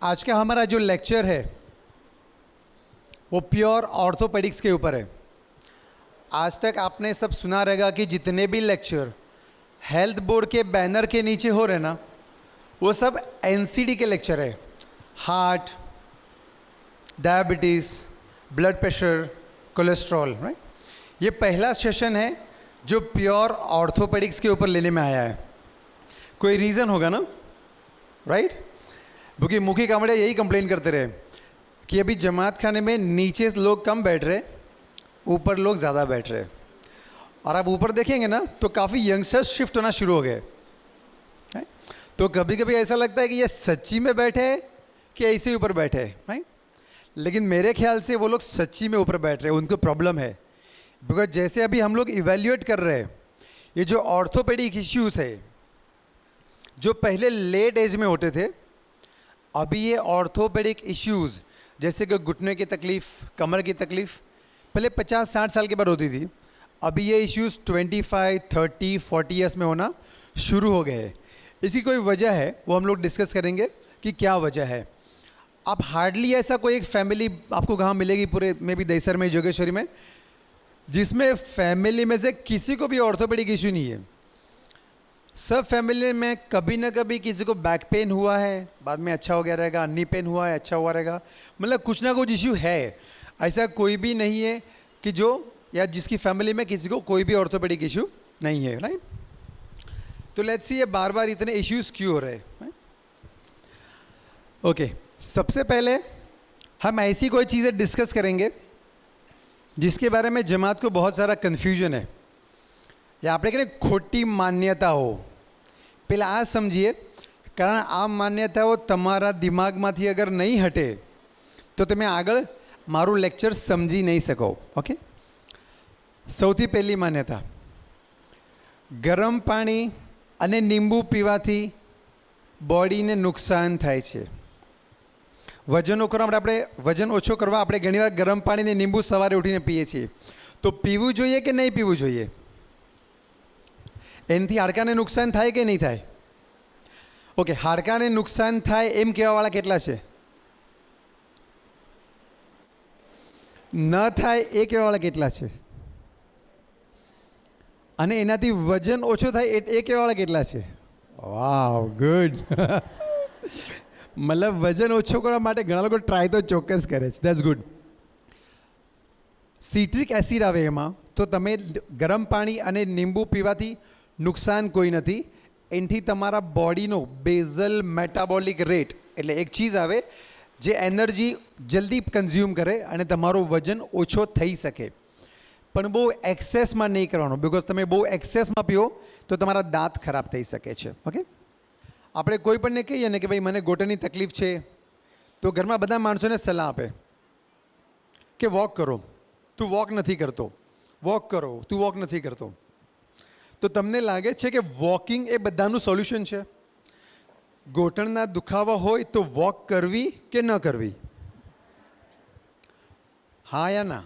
आज का हमारा जो लेक्चर है वो प्योर ऑर्थोपेडिक्स के ऊपर है। आज तक आपने सब सुना रहेगा कि जितने भी लेक्चर हेल्थ बोर्ड के बैनर के नीचे हो रहे ना, वो सब एनसीडी के लेक्चर है। Heart, diabetes, blood pressure, cholesterol, right. ये पहला सेशन है जो प्योर ऑर्थोपेडिक्स के ऊपर लेने में आया है। कोई रीज़न होगा ना, राइट? क्योंकि मुखी कामड़े यही कंप्लेन करते रहे कि अभी जमात खाने में नीचे लोग कम बैठ रहे, ऊपर लोग ज़्यादा बैठ रहे। और आप ऊपर देखेंगे ना तो काफ़ी यंगस्टर्स शिफ्ट होना शुरू हो गए। तो कभी कभी ऐसा लगता है कि ये सच्ची में बैठे हैं कि ऐसे ही ऊपर बैठे हैं, राइट? लेकिन मेरे ख्याल से वो लोग सच्ची में ऊपर बैठ रहे हैं, उनको प्रॉब्लम है। बिकॉज जैसे अभी हम लोग इवेल्युएट कर रहे हैं, ये जो ऑर्थोपेडिक इश्यूज़ है जो पहले लेट एज में होते थे, अभी ये ऑर्थोपेडिक इश्यूज़ जैसे कि घुटने की तकलीफ़, कमर की तकलीफ़ पहले 50-60 साल के बाद होती थी। अभी ये इश्यूज़ 25, 30, 40 ईयर्स में होना शुरू हो गए हैं। इसकी कोई वजह है, वो हम लोग डिस्कस करेंगे कि क्या वजह है। आप हार्डली ऐसा कोई एक फैमिली आपको कहाँ मिलेगी पूरे में भी दहीसर में, जोगेश्वरी में, जिसमें फैमिली में से किसी को भी ऑर्थोपेडिक इशू नहीं है। सब फैमिली में कभी ना कभी किसी को बैक पेन हुआ है, बाद में अच्छा हो गया रहेगा, नी पेन हुआ है, अच्छा हुआ रहेगा, मतलब कुछ ना कुछ इश्यू है। ऐसा कोई भी नहीं है कि जो या जिसकी फैमिली में किसी को कोई भी ऑर्थोपेडिक इशू नहीं है, राइट? तो लेट्स सी ये बार बार इतने इश्यूज क्यों हो रहे हैं। ओके, सबसे पहले हम ऐसी कोई चीज़ें डिस्कस करेंगे जिसके बारे में जमात को बहुत सारा कन्फ्यूजन है या આપણે કહીએ ખોટી માન્યતાઓ। પહેલાં આ સમજીએ, કારણ આ માન્યતાઓ તમારા દિમાગમાંથી અગર નહીં હટે તો તમે આગળ મારું લેક્ચર સમજી નહીં શકો। ઓકે, સૌથી પહેલી માન્યતા, ગરમ પાણી અને લીંબુ પીવાથી બોડીને નુકસાન થાય છે। વજન કરવા માટે વજન ઓછો કરવા આપણે ઘણીવાર ગરમ પાણી ને લીંબુ સવારે ઉઠીને પીએ છીએ, તો પીવું જોઈએ કે નહીં પીવું જોઈએ? એનાથી હાડકાને નુકસાન થાય કે નહીં થાય? ઓકે, હાડકાને નુકસાન થાય એમ કહેવાવાળા કેટલા છે? ન થાય એ કહેવાવાળા કેટલા છે? અને એનાથી વજન ઓછો થાય એ કહેવાવાળા કેટલા છે? વાવ, ગુડ। मतलब वजन ओछो करवा माटे घणा लोग ट्राय तो चोक्कस करे छे, दैट्स गुड। सिट्रिक एसिड आवे एमां, तो तमे गरम पाणी अने नींबू पीवाथी नुकसान कोई नथी। एनाथी तमारा बॉडीनो बेजल मेटाबॉलिक रेट एटले एक चीज आवे जे एनर्जी जल्दी कंज्यूम करे अने तमारो वजन ओछो थई सके, पण बहु एक्सेस में नहीं करवानो। बिकॉज तमे बहु एक्सेस में पीओ तो तमारा दांत खराब थई सके छे। ओके, આપણે કોઈ પણને કહીએ ને કે ભાઈ મને ઘૂંટણની તકલીફ છે, તો ઘરમાં બધા માણસોને સલાહ આપે કે વોક કરો, તું વોક નથી કરતો, વોક કરો, તું વોક નથી કરતો। તો તમને લાગે છે કે વોકિંગ એ બધાનું સોલ્યુશન છે? ઘૂંટણના દુખાવા હોય તો વોક કરવી કે ન કરવી? હા યા ના?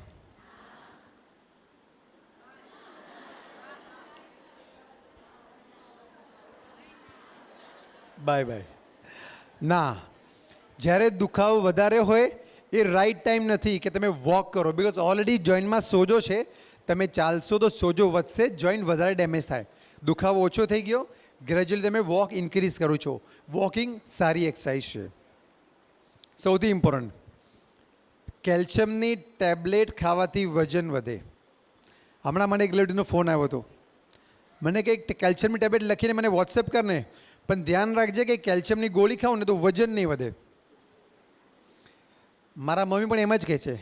બાય બાય ના। જ્યારે દુખાવો વધારે હોય એ રાઈટ ટાઈમ નથી કે તમે વોક કરો, બિકોઝ ઓલરેડી જોઈન્ટમાં સોજો છે, તમે ચાલશો તો સોજો વધશે, જોઈન્ટ વધારે ડેમેજ થાય। દુખાવો ઓછો થઈ ગયો, ગ્રેજ્યુઅલી તમે વોક ઇન્ક્રીઝ કરો છો। વોકિંગ સારી એક્સરસાઇઝ છે। સૌથી ઇમ્પોર્ટન્ટ, કેલ્શિયમની ટેબ્લેટ ખાવાથી વજન વધે। હમણાં મને એક લેડીનો ફોન આવ્યો હતો, મને કે કેલ્શિયમની ટેબ્લેટ લખીને મને વોટ્સએપ કરને, પણ ધ્યાન રાખજે કે કેલ્શિયમની ગોળી ખાઓ ને તો વજન નહીં વધે। મારા મમ્મી પણ એમ જ કહે છે,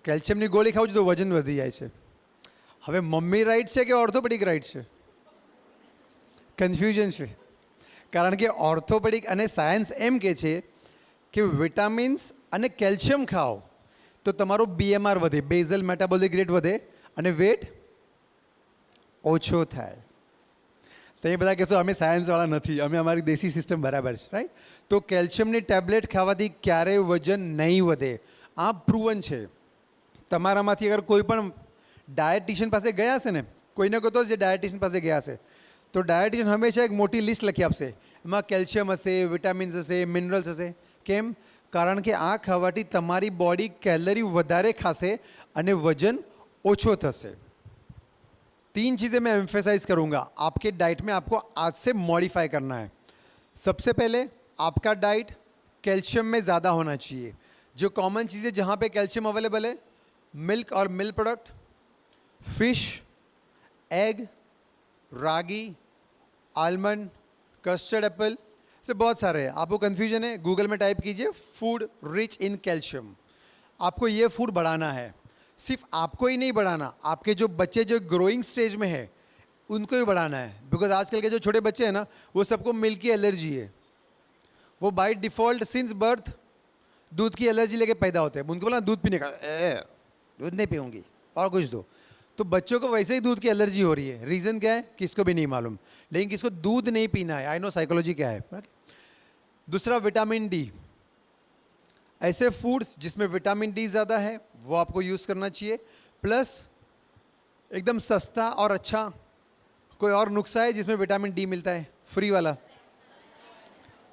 કેલ્શિયમની ગોળી ખાવ તો વજન વધી જાય છે। હવે મમ્મી રાઈટ છે કે ઓર્થોપેડિક રાઈટ છે? કન્ફ્યુઝન છે, કારણ કે ઓર્થોપેડિક અને સાયન્સ એમ કહે છે કે વિટામિન્સ અને કેલ્શિયમ ખાઓ તો તમારો BMR વધે, બેઝલ મેટાબોલિક રેટ વધે અને વેટ ઓછો થાય। તો એ બધા કહેશો અમે સાયન્સવાળા નથી, અમે અમારી દેશી સિસ્ટમ બરાબર છે, રાઈટ? તો કેલ્શિયમની ટેબ્લેટ ખાવાથી ક્યારેય વજન નહીં વધે, આ પ્રૂવન છે। તમારામાંથી અગર કોઈ પણ ડાયટિશિયન પાસે ગયા હશે ને, કોઈને કોઈ તો જે ડાયટિશિયન પાસે ગયા હશે, તો ડાયટિશિયન હંમેશા એક મોટી લિસ્ટ લખી આપશે, એમાં કેલ્શિયમ હશે, વિટામિન્સ હશે, મિનરલ્સ હશે. કેમ? કારણ કે આ ખાવાથી તમારી બોડી કેલરી વધારે ખાશે અને વજન ઓછો થશે. 3 चीज़ें मैं एम्फेसाइज करूंगा आपके डाइट में, आपको आज से मॉडिफाई करना है. सबसे पहले आपका डाइट कैल्शियम में ज़्यादा होना चाहिए. जो कॉमन चीज़ें जहाँ पे कैल्शियम अवेलेबल है, मिल्क और मिल्क प्रोडक्ट, फिश, एग, रागी, आलमंड, कस्टर्ड एप्पल से बहुत सारे हैं. आपको कन्फ्यूजन है, गूगल में टाइप कीजिए फूड रिच इन कैल्शियम. आपको ये फूड बढ़ाना है. सिर्फ आपको ही नहीं बढ़ाना, आपके जो बच्चे जो ग्रोइंग स्टेज में है उनको ही बढ़ाना है. बिकॉज आजकल के जो छोटे बच्चे हैं ना, वो सबको मिल्क की एलर्जी है. वो बाय डिफ़ॉल्ट सिंस बर्थ दूध की एलर्जी लेके पैदा होते हैं. उनको बोला दूध पीने का, दूध नहीं पीऊँगी और कुछ दो. तो बच्चों को वैसे ही दूध की एलर्जी हो रही है. रीज़न क्या है किसको भी नहीं मालूम, लेकिन किसको दूध नहीं पीना है. आई नो साइकोलॉजी क्या है. दूसरा विटामिन डी. ऐसे फूड्स जिसमें विटामिन डी ज़्यादा है वो आपको यूज़ करना चाहिए. प्लस एकदम सस्ता और अच्छा कोई और नुस्खा है जिसमें विटामिन डी मिलता है फ्री वाला?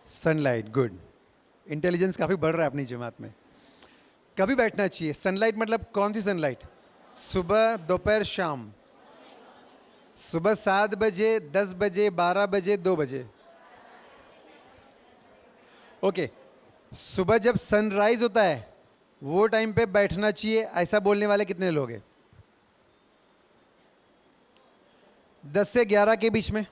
सनलाइट. गुड. इंटेलिजेंस काफ़ी बढ़ रहा है अपनी जमात में. कभी बैठना चाहिए. सनलाइट मतलब कौन सी सनलाइट? सुबह, दोपहर, शाम. सुबह 7 बजे, 10 बजे, 12 बजे, 2 बजे. ओके. सुबह जब सनराइज होता है वो टाइम पे बैठना चाहिए. ऐसा बोलने वाले कितने लोग हैं? 10 से 11 के बीच में.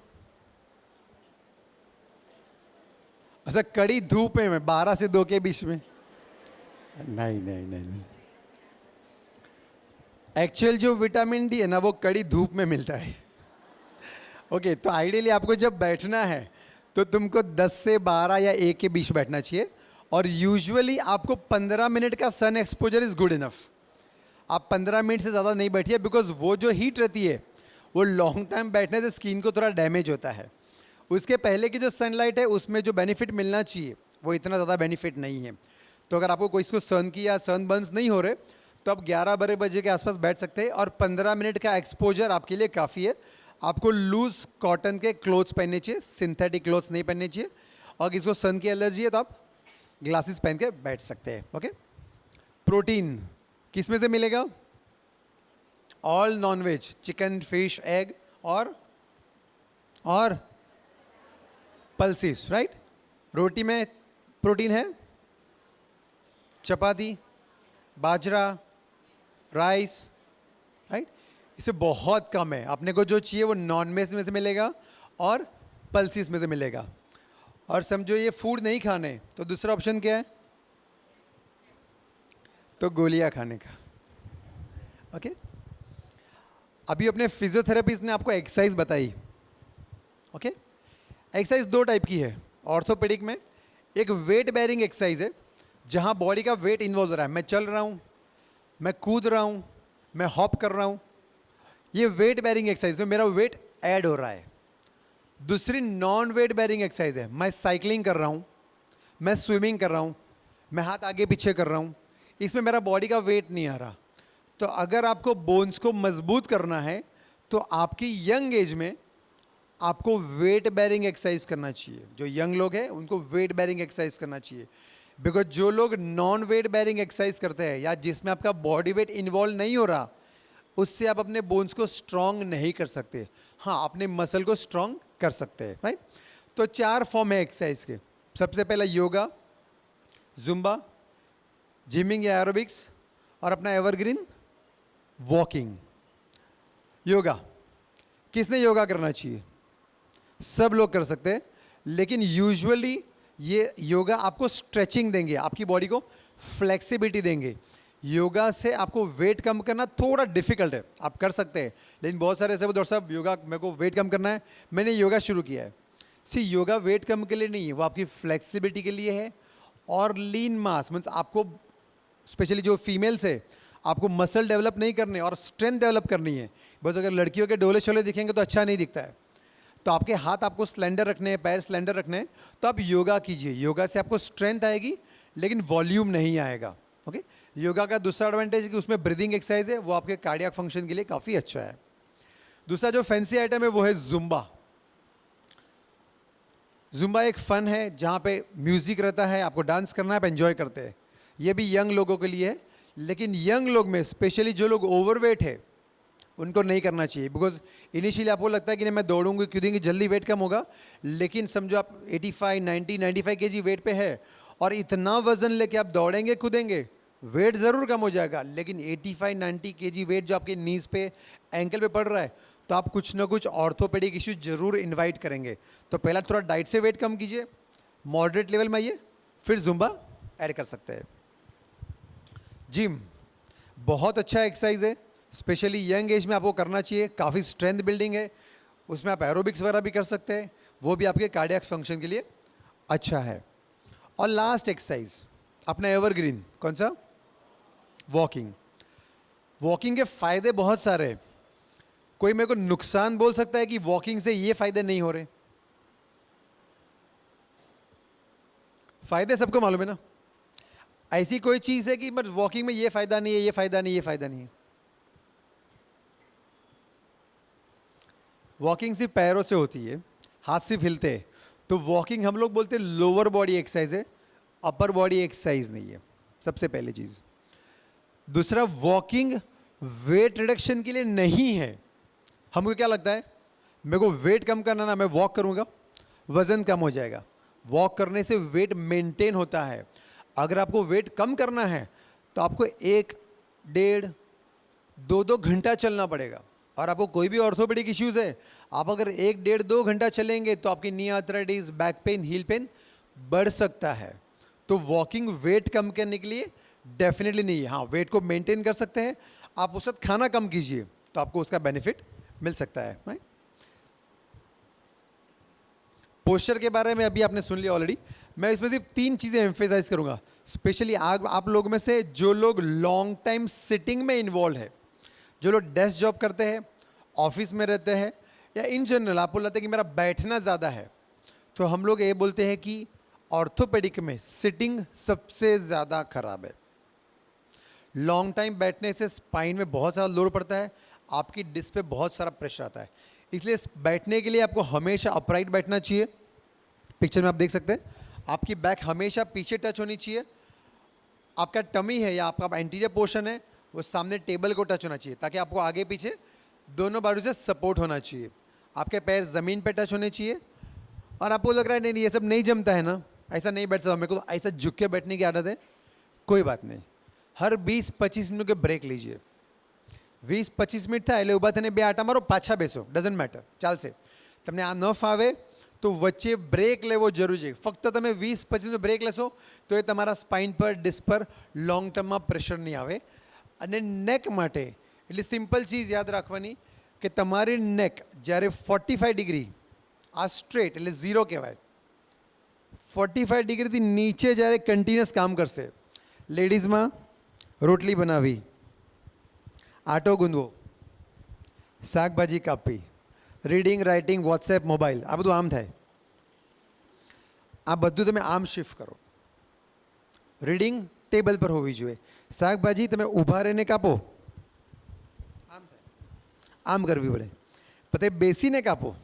अच्छा, कड़ी धूप में 12 से 2 के बीच में? नहीं नहीं नहीं नहीं. एक्चुअल जो विटामिन डी है ना वो कड़ी धूप में मिलता है. ओके. तो आइडियली आपको जब बैठना है तो तुमको 10 से 12 या 1 के बीच बैठना चाहिए. और यूजुअली आपको 15 मिनट का sun exposure is good enough. आप 15 मिनट से ज़्यादा नहीं बैठिए, बिकॉज वो जो हीट रहती है वो लॉन्ग टाइम बैठने से स्किन को थोड़ा डैमेज होता है. उसके पहले की जो सनलाइट है उसमें जो बेनिफिट मिलना चाहिए वो इतना ज़्यादा बेनिफिट नहीं है. तो अगर आपको कोई इसको सन की या सन बर्न्स नहीं हो रहे तो आप 11-12 बजे के आसपास बैठ सकते हैं. और 15 मिनट का एक्सपोजर आपके लिए काफ़ी है. आपको लूज कॉटन के क्लोथ्स पहनने चाहिए, सिंथेटिक क्लोथ्स नहीं पहनने चाहिए. और किसको सन की एलर्जी है तो आप ग्लासेस पहन के बैठ सकते हैं. ओके. प्रोटीन किस में से मिलेगा? All non-veg, chicken, fish, egg और पल्सेस. राइट. रोटी में प्रोटीन है, चपाती, बाजरा, राइस. राइट. इसे बहुत कम है. अपने को जो चाहिए वो नॉन वेज में से मिलेगा और पल्सेस में से मिलेगा. और समझो ये फूड नहीं खाने तो दूसरा ऑप्शन क्या है? तो गोलियां खाने का. ओके. अभी अपने फिजियोथेरेपिस्ट ने आपको एक्सरसाइज बताई. ओके. एक्सरसाइज 2 टाइप की है ऑर्थोपेडिक में. एक वेट बेयरिंग एक्सरसाइज है जहां बॉडी का वेट इन्वॉल्व हो रहा है. मैं चल रहा हूं, मैं कूद रहा हूं, मैं हॉप कर रहा हूं. ये वेट बेयरिंग एक्सरसाइज में मेरा वेट ऐड हो रहा है. दूसरी नॉन वेट बेयरिंग एक्सरसाइज है. मैं साइकिलिंग कर रहा हूँ, मैं स्विमिंग कर रहा हूँ, मैं हाथ आगे पीछे कर रहा हूँ. इसमें मेरा बॉडी का वेट नहीं आ रहा. तो अगर आपको बोन्स को मजबूत करना है तो आपकी यंग एज में आपको वेट बेयरिंग एक्सरसाइज करना चाहिए. जो यंग लोग हैं उनको वेट बेयरिंग एक्सरसाइज करना चाहिए. बिकॉज जो लोग नॉन वेट बेयरिंग एक्सरसाइज करते हैं या जिसमें आपका बॉडी वेट इन्वॉल्व नहीं हो रहा, उससे आप अपने बोन्स को स्ट्रॉन्ग नहीं कर सकते. हाँ, अपने मसल को स्ट्रॉन्ग कर सकते हैं. राइट. तो 4 फॉर्म है एक्सरसाइज के. सबसे पहला योगा, जुम्बा, जिमिंग या एरोबिक्स और अपना एवरग्रीन वॉकिंग. योगा किसने योगा करना चाहिए? सब लोग कर सकते हैं. लेकिन यूजुअली ये योगा आपको स्ट्रेचिंग देंगे, आपकी बॉडी को फ्लेक्सिबिलिटी देंगे. योगा से आपको वेट कम करना थोड़ा डिफिकल्ट है. आप कर सकते हैं, लेकिन बहुत सारे ऐसे डॉक्टर साहब योगा मेरे को वेट कम करना है, मैंने योगा शुरू किया है. योगा वेट कम के लिए नहीं है, वो आपकी फ्लेक्सिबिलिटी के लिए है. और लीन मास मीन्स आपको स्पेशली जो फीमेल्स है आपको मसल डेवलप नहीं करने और स्ट्रेंथ डेवलप करनी है. बस अगर लड़कियों के डोले शोले दिखेंगे तो अच्छा नहीं दिखता है. तो आपके हाथ आपको स्लेंडर रखने हैं, पैर स्लेंडर रखने हैं, तो आप योगा कीजिए. योगा से आपको स्ट्रेंथ आएगी लेकिन वॉल्यूम नहीं आएगा. ओके. योगा का दूसरा एडवांटेज है कि उसमें ब्रीदिंग एक्सरसाइज है, वो आपके कार्डियक फंक्शन के लिए काफ़ी अच्छा है. दूसरा जो फैंसी आइटम है वो है जुम्बा. जुम्बा एक फ़न है जहाँ पे म्यूज़िक रहता है, आपको डांस करना है, आप एंजॉय करते हैं। ये भी यंग लोगों के लिए है, लेकिन यंग लोग में स्पेशली जो लोग ओवरवेट है उनको नहीं करना चाहिए। बिकॉज इनिशियली आपको लगता है कि नहीं मैं दौड़ूंगी कूदूंगी जल्दी वेट कम होगा, लेकिन समझो आप 85 90 95 केजी वेट पे है और इतना वजन लेके आप दौड़ेंगे कूदेंगे, वेट ज़रूर कम हो जाएगा, लेकिन 85 90 केजी वेट जो आपके नीज पे एंकल पे पड़ रहा है, तो आप कुछ ना कुछ ऑर्थोपेडिक इश्यू जरूर इन्वाइट करेंगे। तो पहला थोड़ा डाइट से वेट कम कीजिए, मॉडरेट लेवल में आइए, फिर जुम्बा ऐड कर सकते हैं। जिम बहुत अच्छा एक्सरसाइज है, स्पेशली यंग एज में आपको करना चाहिए। काफ़ी स्ट्रेंथ बिल्डिंग है, उसमें आप एरोबिक्स वगैरह भी कर सकते हैं, वो भी आपके कार्डियक फंक्शन के लिए अच्छा है। और लास्ट एक्सरसाइज अपना एवरग्रीन कौन सा? वॉकिंग। वॉकिंग के फ़ायदे बहुत सारे हैं। कोई मेरे को नुकसान बोल सकता है कि वॉकिंग से ये फ़ायदे नहीं हो रहे? फ़ायदे सबको मालूम है ना। ऐसी कोई चीज़ है कि बट वॉकिंग में ये फ़ायदा नहीं है, ये फ़ायदा नहीं, ये फ़ायदा नहीं है। वॉकिंग सिर्फ पैरों से होती है, हाथ सिर्फ हिलते हैं, तो वॉकिंग हम लोग बोलते हैं लोअर बॉडी एक्सरसाइज है, अपर बॉडी एक्सरसाइज नहीं है, सबसे पहली चीज़। दूसरा, वॉकिंग वेट रिडक्शन के लिए नहीं है। हमको क्या लगता है, मेरे को वेट कम करना ना, मैं वॉक करूँगा वज़न कम हो जाएगा। वॉक करने से वेट मेंटेन होता है। अगर आपको वेट कम करना है तो आपको 1 डेढ़ 2 घंटा चलना पड़ेगा। और आपको कोई भी ऑर्थोपेडिक इश्यूज़ है, आप अगर 1 डेढ़ 2 घंटा चलेंगे तो आपकी knee arthritis, back pain, heel pain बढ़ सकता है। तो वॉकिंग वेट कम करने के लिए डेफिनेटली नहीं है। हाँ, वेट को मेंटेन कर सकते हैं आप, उस वक्त खाना कम कीजिए तो आपको उसका बेनिफिट मिल सकता है, राइट। पोस्चर के बारे में अभी आपने सुन लिया ऑलरेडी। मैं इसमें सिर्फ 3 चीज़ें एम्फेसाइज करूंगा, स्पेशली आप लोग में से जो लोग लॉन्ग टाइम सिटिंग में इन्वॉल्व है, जो लोग डेस्क जॉब करते हैं, ऑफिस में रहते हैं, या इन जनरल आपको लगता है कि मेरा बैठना ज़्यादा है, तो हम लोग ये बोलते हैं कि ऑर्थोपेडिक में सिटिंग सबसे ज़्यादा खराब है। लॉन्ग टाइम बैठने से स्पाइन में बहुत सारा लोड पड़ता है, आपकी डिस्क पे बहुत सारा प्रेशर आता है। इसलिए बैठने के लिए आपको हमेशा अपराइट बैठना चाहिए। पिक्चर में आप देख सकते हैं, आपकी बैक हमेशा पीछे टच होनी चाहिए। आपका टमी है या आपका एंटीरियर पोर्शन है वो सामने टेबल को टच होना चाहिए, ताकि आपको आगे पीछे दोनों बाजू से सपोर्ट होना चाहिए। आपके पैर ज़मीन पे टच होने चाहिए। और आपको लग रहा है नहीं ये सब नहीं जमता है ना, ऐसा नहीं बैठ सकता, मेरे को ऐसा झुक के बैठने की आदत है, कोई बात नहीं। हर 20-25 मिनट के ब्रेक लीजिए। 20-25 મિનિટ થાય એટલે ઊભા થઈને 2 આંટા મારો, પાછા બેસો, ડઝન્ટ મેટર, ચાલશે। તમને આ ન ફાવે તો વચ્ચે બ્રેક લેવો જરૂરી છે। ફક્ત તમે 20-25 મિનિટ બ્રેક લેશો તો એ તમારા સ્પાઇન પર, ડિસ્ક પર લોંગ ટર્મમાં પ્રેશર નહીં આવે। અને નેક માટે એટલે સિમ્પલ ચીઝ યાદ રાખવાની કે તમારી નેક જ્યારે 45 ડિગ્રી આ સ્ટ્રેટ એટલે 0 કહેવાય, 45 ડિગ્રીથી નીચે જ્યારે કન્ટિન્યુઅસ કામ કરશે, લેડીઝમાં રોટલી બનાવી, આટો ગુંદવો, શાકભાજી કાપવી, રીડિંગ, રાઇટિંગ, વોટ્સએપ, મોબાઈલ, આ બધું આમ થાય। આ બધું તમે આમ શિફ્ટ કરો। રીડિંગ ટેબલ પર હોવી જોઈએ, શાકભાજી તમે ઊભા રહીને કાપો, આમ થાય, આમ કરવી પડે। પછી બેસીને કાપો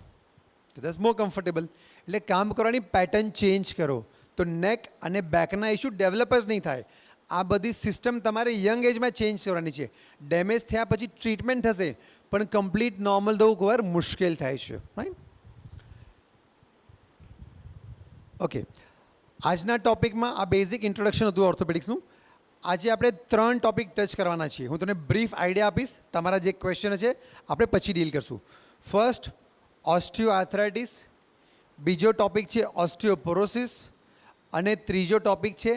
તો દેટ્સ મોર કમ્ફર્ટેબલ। એટલે કામ કરવાની પેટર્ન ચેન્જ કરો તો નેક અને બેકના ઇશ્યુ ડેવલપ જ નહીં થાય। આ બધી સિસ્ટમ તમારે યંગ એજમાં ચેન્જ કરવાની છે। ડેમેજ થયા પછી ટ્રીટમેન્ટ થશે, પણ કમ્પ્લીટ નોર્મલ થવું કોઈ મુશ્કેલ થાય છે, રાઈટ। ઓકે, આજના ટોપિકમાં આ બેઝિક ઇન્ટ્રોડક્શન હતું ઓર્થોપેડિક્સનું। આજે આપણે 3 ટોપિક ટચ કરવાના છીએ। હું તમને બ્રીફ આઈડિયા આપીશ, તમારા જે ક્વેશ્ચન છે આપણે પછી ડીલ કરશું। ફર્સ્ટ ઓસ્ટિયો આર્થરાઇટિસ, બીજો ટોપિક છે ઓસ્ટિયોપોરોસિસ, અને ત્રીજો ટોપિક છે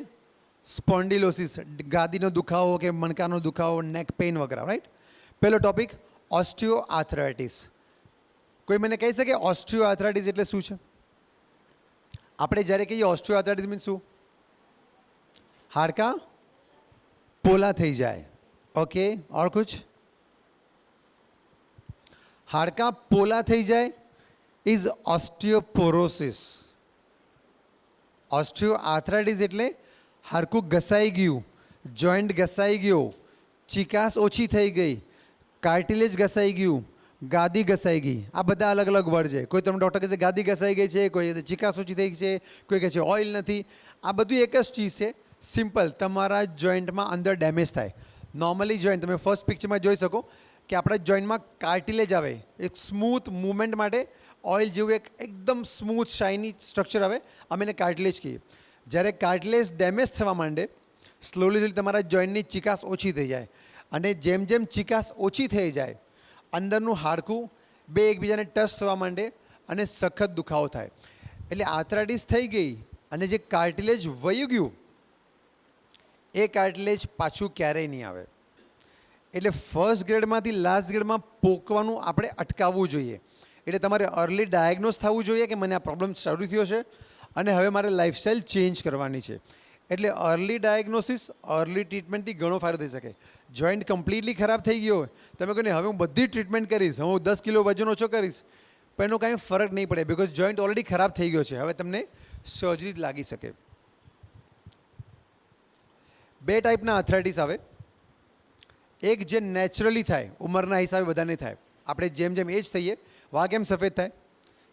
સ્પોન્ડિલોસિસ, ગાદીનો દુખાવો કે મણકાનો દુખાવો, નેક પેઇન વગેરે, રાઈટ। પહેલો ટોપિક ઓસ્ટિયો આર્થરાઇટિસ। કોઈ મને કહી શકે ઓસ્ટિયો આર્થરાઇટિસ એટલે શું છે? આપણે જ્યારે કહીએ ઓસ્ટિયો આર્થરાઇટિસ મીન્સ શું? હાડકાં પોલા થઈ જાય, ઓકે। और कुछ? હાડકાં પોલા થઈ જાય ઇઝ ઓસ્ટિયોપોરોસિસ। ઓસ્ટિયો આર્થરાઇટિસ એટલે હાડકું ઘસાઈ ગયું, જોઈન્ટ ઘસાઈ ગયો, ચિકાસ ઓછી થઈ ગઈ, કાર્ટિલેજ ઘસાઈ ગયું, ગાદી ઘસાઈ ગઈ, આ બધા અલગ અલગ વર્ડ છે. કોઈ તમને ડૉક્ટર કહે છે ગાદી ઘસાઈ ગઈ છે, કોઈ ચિકાસ ઓછી થઈ છે, કોઈ કહે છે ઓઇલ નથી. આ બધું એક જ ચીજ છે, સિમ્પલ. તમારા જોઈન્ટમાં અંદર ડેમેજ થાય. નોર્મલી જોઈન્ટ તમે ફર્સ્ટ પિક્ચરમાં જોઈ શકો કે આપણા જોઈન્ટમાં કાર્ટિલેજ આવે, એક સ્મૂથ મૂવમેન્ટ માટે ઓઇલ જેવું એક એકદમ સ્મૂથ શાઇની સ્ટ્રક્ચર આવે, અમે એને કાર્ટિલેજ કહીએ. જ્યારે કાર્ટિલેજ ડેમેજ થવા માંડે, સ્લોલી તમારા જોઈન્ટની ચિકાસ ઓછી થઈ જાય, અને જેમ જેમ ચિકાસ ઓછી થઈ જાય અંદરનું હાડકું બે એકબીજાને ટચ થવા માંડે અને સખત દુખાવો થાય. એટલે આર્થરાઇટિસ થઈ ગઈ અને જે કાર્ટિલેજ વયું ગયું એ કાર્ટિલેજ પાછું ક્યારેય નહીં આવે. એટલે ફર્સ્ટ ગ્રેડમાંથી લાસ્ટ ગ્રેડમાં પોકવાનું આપણે અટકાવવું જોઈએ. એટલે તમારે અર્લી ડાયગ્નોઝ થવું જોઈએ કે મને આ પ્રોબ્લેમ શરૂ થયો છે અને હવે મારે લાઈફસ્ટાઈલ ચેન્જ કરવાની છે. એટલે અર્લી ડાયગ્નોસિસ, અર્લી ટ્રીટમેન્ટથી ઘણો ફાયદો થઈ શકે. જોઈન્ટ કમ્પ્લીટલી ખરાબ થઈ ગયો હોય, તમે કહો ને હવે હું બધી ટ્રીટમેન્ટ કરીશ, હું 10 કિલો વજન ઓછો કરીશ, પણ એનો કાંઈ ફરક નહીં પડે, બિકોઝ જોઈન્ટ ઓલરેડી ખરાબ થઈ ગયો છે. હવે તમને સર્જરી લાગી શકે. બે ટાઈપના આર્થરાઇટિસ આવે. એક જે નેચરલી થાય, ઉંમરના હિસાબે બધાને થાય. આપણે જેમ જેમ એજ થઈએ વાળ કેમ સફેદ થાય,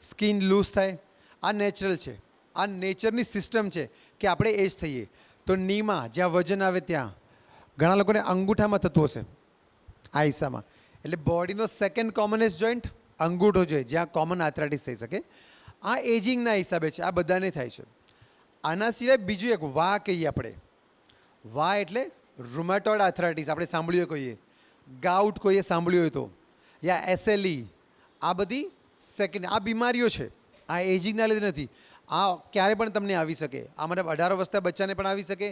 સ્કિન લૂઝ થાય, આ નેચરલ છે. આ નેચરની સિસ્ટમ છે કે આપણે એજ થઈએ તો નીમાં જ્યાં વજન આવે ત્યાં ઘણા લોકોને અંગૂઠામાં થતું હશે આ હિસ્સામાં. એટલે બોડીનો સેકન્ડ કોમનેસ્ટ જોઈન્ટ અંગૂઠો છે જ્યાં કોમન આર્થરાઇટિસ થઈ શકે. આ એજિંગના હિસાબે છે, આ બધાને થાય છે. આના સિવાય બીજું એક વા કહીએ આપણે. વા એટલે રૂમેટોઇડ આર્થરાઇટિસ, આપણે સાંભળ્યું હોય કોઈએ, ગાઉટ કોઈએ સાંભળ્યું હોય તો, યા એસએલઈ, આ બધી સેકન્ડ આ બીમારીઓ છે. આ એજિંગના લીધે નથી. આ ક્યારે પણ તમને આવી શકે. આ મતલબ 18 વર્ષના બચ્ચાને પણ આવી શકે,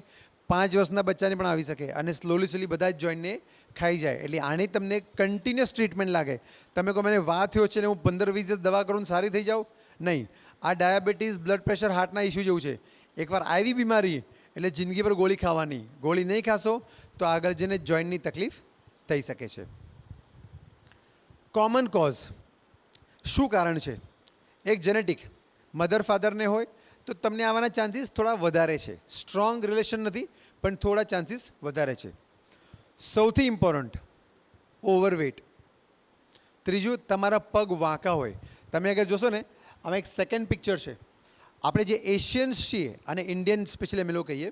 5 વર્ષના બચ્ચાને પણ આવી શકે, અને સ્લોલી બધા જ જોઈન્ટને ખાઈ જાય. એટલે આની તમને કન્ટિન્યુઅસ ટ્રીટમેન્ટ લાગે. તમે કહો મને વા થયો છે ને હું 15-20 દિવસ દવા કરું સારી થઈ જાઉં, નહીં. આ ડાયાબિટીસ, બ્લડ પ્રેશર, હાર્ટના ઇસ્યુ જેવું છે. એકવાર આવી બીમારી એટલે જિંદગીભર ગોળી ખાવાની. ગોળી નહીં ખાશો તો આગળ જઈને જોઈન્ટની તકલીફ થઈ શકે છે. કોમન કોઝ શું કારણ છે? એક જેનેટિક, મધર ફાધરને હોય તો તમને આવવાના ચાન્સીસ થોડા વધારે છે. સ્ટ્રોંગ રિલેશન નથી પણ થોડા ચાન્સીસ વધારે છે. સૌથી ઇમ્પોર્ટન્ટ, ઓવરવેટ. ત્રીજું, તમારા પગ વાંકા હોય. તમે અગર જોશો ને, આમાં એક સેકન્ડ પિક્ચર છે. આપણે જે એશિયન્સ છીએ અને ઇન્ડિયન સ્પેશિયલી અમે લોકો કહીએ,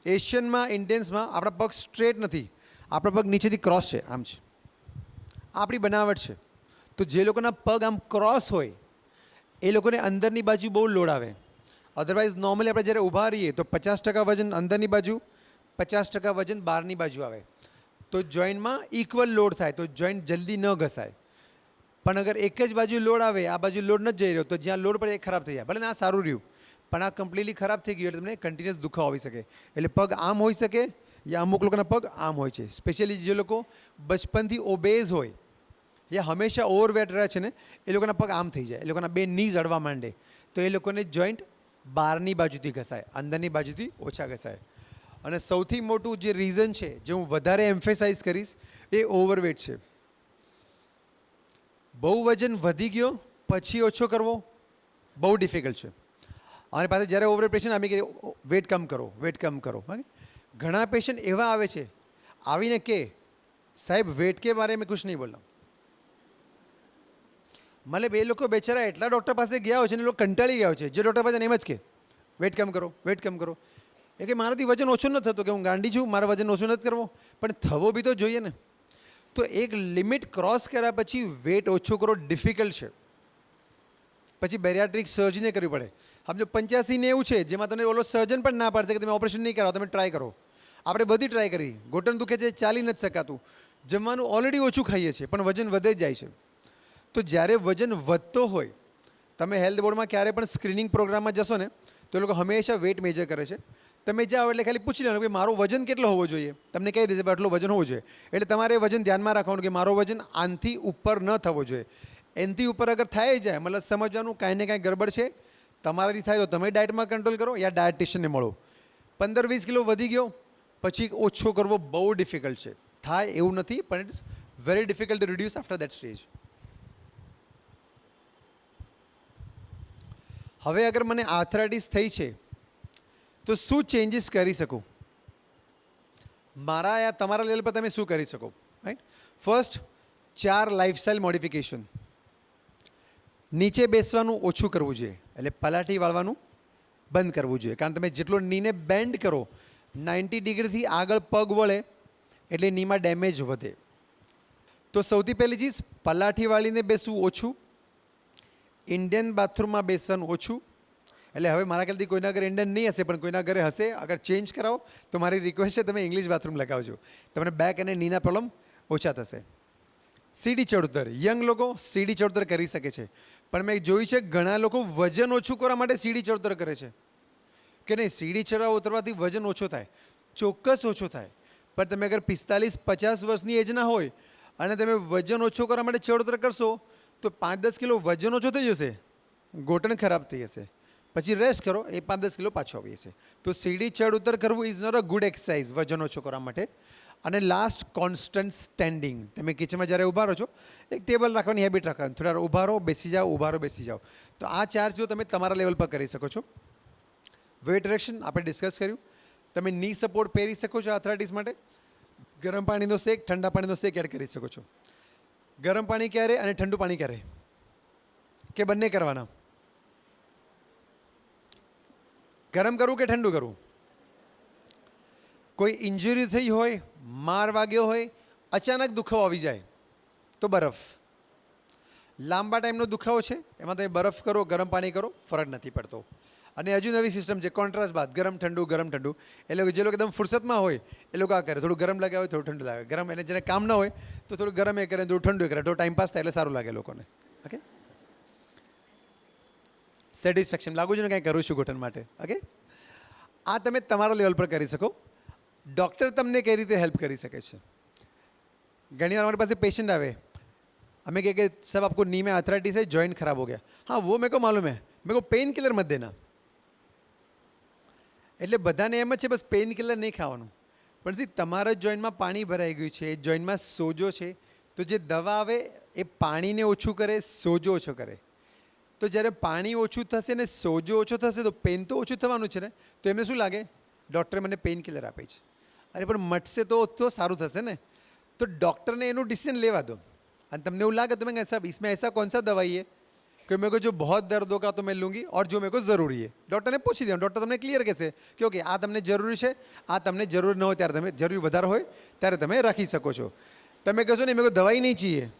એશિયનમાં, ઇન્ડિયન્સમાં આપણા પગ સ્ટ્રેટ નથી, આપણા પગ નીચેથી ક્રોસ છે, આમ છે. આપણી બનાવટ છે. તો જે લોકોના પગ આમ ક્રોસ હોય એ લોકોને અંદરની બાજુ બહુ લોડ આવે. અધરવાઇઝ નોર્મલી આપણે જ્યારે ઊભા રહીએ તો 50% વજન અંદરની બાજુ, 50% વજન બહારની બાજુ આવે. તો જોઈન્ટમાં ઇક્વલ લોડ થાય, તો જોઈન્ટ જલ્દી ન ઘસાય. પણ અગર એક જ બાજુ લોડ આવે, આ બાજુ લોડ નથી જઈ રહ્યો, તો જ્યાં લોડ પડે એ ખરાબ થઈ જાય. ભલે આ સારું રહ્યું, પણ આ કમ્પ્લીટલી ખરાબ થઈ ગયું એટલે તમને કન્ટિન્યુઅસ દુખાવો આવી શકે. એટલે પગ આમ હોઈ શકે, યા અમુક લોકોના પગ આમ હોય છે. સ્પેશિયલી જે લોકો બચપનથી ઓબેઝ હોય યા હંમેશા ઓવરવેટ રહે છે ને, એ લોકોના પગ આમ થઈ જાય, એ લોકોના બે નીઝ અડવા માંડે, તો એ લોકોને જોઈન્ટ બહારની બાજુથી ઘસાય, અંદરની બાજુથી ઓછા ઘસાય. અને સૌથી મોટું જે રીઝન છે, જે હું વધારે એમ્ફેસાઇઝ કરીશ, એ ઓવરવેટ છે. બહુ વજન વધી ગયો પછી ઓછો કરવો બહુ ડિફિકલ્ટ છે. અને પાછા જ્યારે ઓવરવેટ પેશન્ટ અમે કહીએ વેટ કમ કરો, વેટ કમ કરો. ઘણા પેશન્ટ એવા આવે છે આવીને કે સાહેબ વેટ કે બારે મેં કુછ નહીં બોલા. મતલબ એ લોકો બેચારા એટલા ડૉક્ટર પાસે ગયા હોય છે ને, એ લોકો કંટાળી ગયા હોય છે. જે ડૉક્ટર પાસે એમ જ કે વેટ કમ કરો, વેટ કમ કરો. એ કે મારાથી વજન ઓછું નથી થતું, કે હું ગાંડી છું, મારા વજન ઓછું નથી કરવો, પણ થવો બી તો જોઈએ ને. તો એક લિમિટ ક્રોસ કર્યા પછી વેટ ઓછું કરો ડિફિકલ્ટ છે. પછી બેરિયાટ્રિક સર્જરીને કરવી પડે. સમજો 85-90 છે, જેમાં તમને ઓલો સર્જન પણ ના પાડશે કે તમે ઓપરેશન નહીં કરાવો, તમે ટ્રાય કરો. આપણે બધી ટ્રાય કરી, ઘૂંટણ દુખે છે, ચાલી નથી શકાતું, જમવાનું ઓલરેડી ઓછું ખાઈએ છીએ પણ વજન વધે જ જાય છે. તો જ્યારે વજન વધતો હોય, તમે હેલ્થ બોર્ડમાં ક્યારે પણ સ્ક્રીનિંગ પ્રોગ્રામમાં જશો ને, તો એ લોકો હંમેશા વેટ મેજર કરે છે. તમે જાઓ એટલે ખાલી પૂછી લેવાનું કે મારો વજન કેટલો હોવો જોઈએ, તમને કહી દેશે આટલું વજન હોવું જોઈએ. એટલે તમારે વજન ધ્યાનમાં રાખવાનું કે મારો વજન આનથી ઉપર ન થવો જોઈએ. એનથી ઉપર અગર થાય જાય, મતલબ સમજવાનું કાંઈ ને કાંઈ ગડબડ છે. તમારાથી થાય તો તમે ડાયટમાં કંટ્રોલ કરો યા ડાયટિશિયનને મળો. 15-20 કિલો વધી ગયો પછી ઓછો કરવો બહુ ડિફિકલ્ટ છે. થાય એવું નથી, પણ it's very difficult to reduce after that stage. હવે અગર મને આર્થરાઇટિસ થઈ છે તો શું ચેન્જીસ કરી શકું? મારા યા તમારા લેવલ પર તમે શું કરી શકો? રાઈટ. First, 4 lifestyle modification. નીચે બેસવાનું ઓછું કરવું જોઈએ, એટલે પલાઠી વાળવાનું બંધ કરવું જોઈએ. કારણ તમે જેટલો નીને બેન્ડ કરો, 90 ડિગ્રીથી આગળ પગ વળે એટલે નીમાં ડેમેજ વધે. તો સૌથી પહેલી ચીજ, પલાઠી વાળીને બેસવું ઓછું, ઇન્ડિયન બાથરૂમમાં બેસવાનું ઓછું. એટલે હવે મારા ખ્યાલથી કોઈના ઘરે ઇન્ડિયન નહીં હશે, પણ કોઈના ઘરે હશે. અગર ચેન્જ કરાવો તો મારી રિક્વેસ્ટ છે તમે ઇંગ્લિશ બાથરૂમ લગાવજો, તમને બેક અને નીના પ્રોબ્લેમ ઓછા થશે. સીડી ચડતર, યંગ લોકો સીડી ચડતર કરી શકે છે, પણ મેં જોયું છે ઘણા લોકો વજન ઓછું કરવા માટે સીડી ચડતર કરે છે કે નહીં, સીડી ચડવા ઉતરવાથી વજન ઓછો થાય. ચોક્કસ ઓછો થાય, પણ તમે અગર 45-50 વર્ષની એજના હોય અને તમે વજન ઓછો કરવા માટે ચડતર કરશો તો 5-10 કિલો વજન ઓછો થઈ જશે, ઘૂંટણ ખરાબ થઈ જશે. પછી રેસ્ટ કરો, એ 5-10 કિલો પાછો આવી જશે. તો સીડી ચડ ઉતર કરવું is not a good exercise વજન ઓછો કરવા માટે. અને લાસ્ટ, કોન્સ્ટન્ટ સ્ટેન્ડિંગ. તમે કિચનમાં જ્યારે ઊભા રહો છો, એક ટેબલ રાખવાની હેબિટ રાખવાની, થોડા ઊભા રહો બેસી જાઓ, ઊભા રહો બેસી જાઓ. તો આ 4 જો તમે તમારા લેવલ પર કરી શકો છો. વેટ રિડક્શન આપણે ડિસ્કસ કર્યું. તમે ની સપોર્ટ પહેરી શકો છો આર્થરાઇટિસ માટે. ગરમ પાણીનો શેક, ઠંડા પાણીનો શેક એડ કરી શકો છો. ગરમ પાણી ક્યારે અને ઠંડુ પાણી ક્યારે, કે બંને કરવાના? ગરમ કરવું કે ઠંડુ કરવું? કોઈ ઇન્જરી થઈ હોય, માર વાગ્યો હોય, અચાનક દુખાવો આવી જાય તો બરફ. લાંબા ટાઈમનો દુખાવો છે એમાં તમે બરફ કરો, ગરમ પાણી કરો, ફરક નથી પડતો. અને હજુ નવી સિસ્ટમ છે કોન્ટ્રાસ્ટ બાદ, ગરમ ઠંડુ ગરમ ઠંડુ. એટલે જે લોકો એકદમ ફુરસતમાં હોય એ લોકો આ કરે, થોડું ગરમ લગાવે, થોડું ઠંડુ લાગે. ગરમ એટલે જેને કામ ના હોય તો થોડું ગરમ એ કરે, થોડું ઠંડુ એ કરે, તો ટાઈમ પાસ થાય એટલે સારું લાગે લોકોને. ઓકે, સેટિસ્ફેક્શન લાગુ છે ને કાંઈ કરું છું ઘૂંટણ માટે. ઓકે, આ તમે તમારા લેવલ પર કરી શકો. ડૉક્ટર તમને કઈ રીતે હેલ્પ કરી શકે છે? ઘણીવાર हमारे पास पेशेंट आवे, हमें कहे कि सब आपको नी में आर्थराइटिस है, जॉइंट खराब हो गया. हाँ वो मेरे को मालूम है, मेरे को पेन किलर मत देना. એટલે બધાને એમ જ છે બસ પેઇન કિલર નહીં ખાવાનું. પણ સી તમારા જોઈન્ટમાં પાણી ભરાઈ ગયું છે, જોઈન્ટમાં સોજો છે, તો જે દવા આવે એ પાણીને ઓછું કરે, સોજો ઓછો કરે. તો જ્યારે પાણી ઓછું થશે ને સોજો ઓછો થશે તો પેઇન તો ઓછું થવાનું છે ને. તો એમને શું લાગે, ડૉક્ટરે મને પેઇન કિલર આપે છે, અરે પણ મટશે તો સારું થશે ને. તો ડૉક્ટરને એનું ડિસિઝન લેવા દો. અને તમને એવું લાગે તમે સાहब इसमें ऐसा कौन सा दवाई है कि मेरे को जो बहुत दर्द होगा तो मैं लूँगी और जो मेरे को ज़रूरी है. ડૉક્ટરને પૂછી દેવાનું, ડૉક્ટર તમને ક્લિયર કહેશે કે ઓકે આ તમને જરૂરી છે, આ તમને જરૂર ન હોય ત્યારે તમે જરૂરી વધારે હોય ત્યારે તમે રાખી શકો છો. તમે કહેશો ને મેરે કો દવાઈ નહીં चाहिए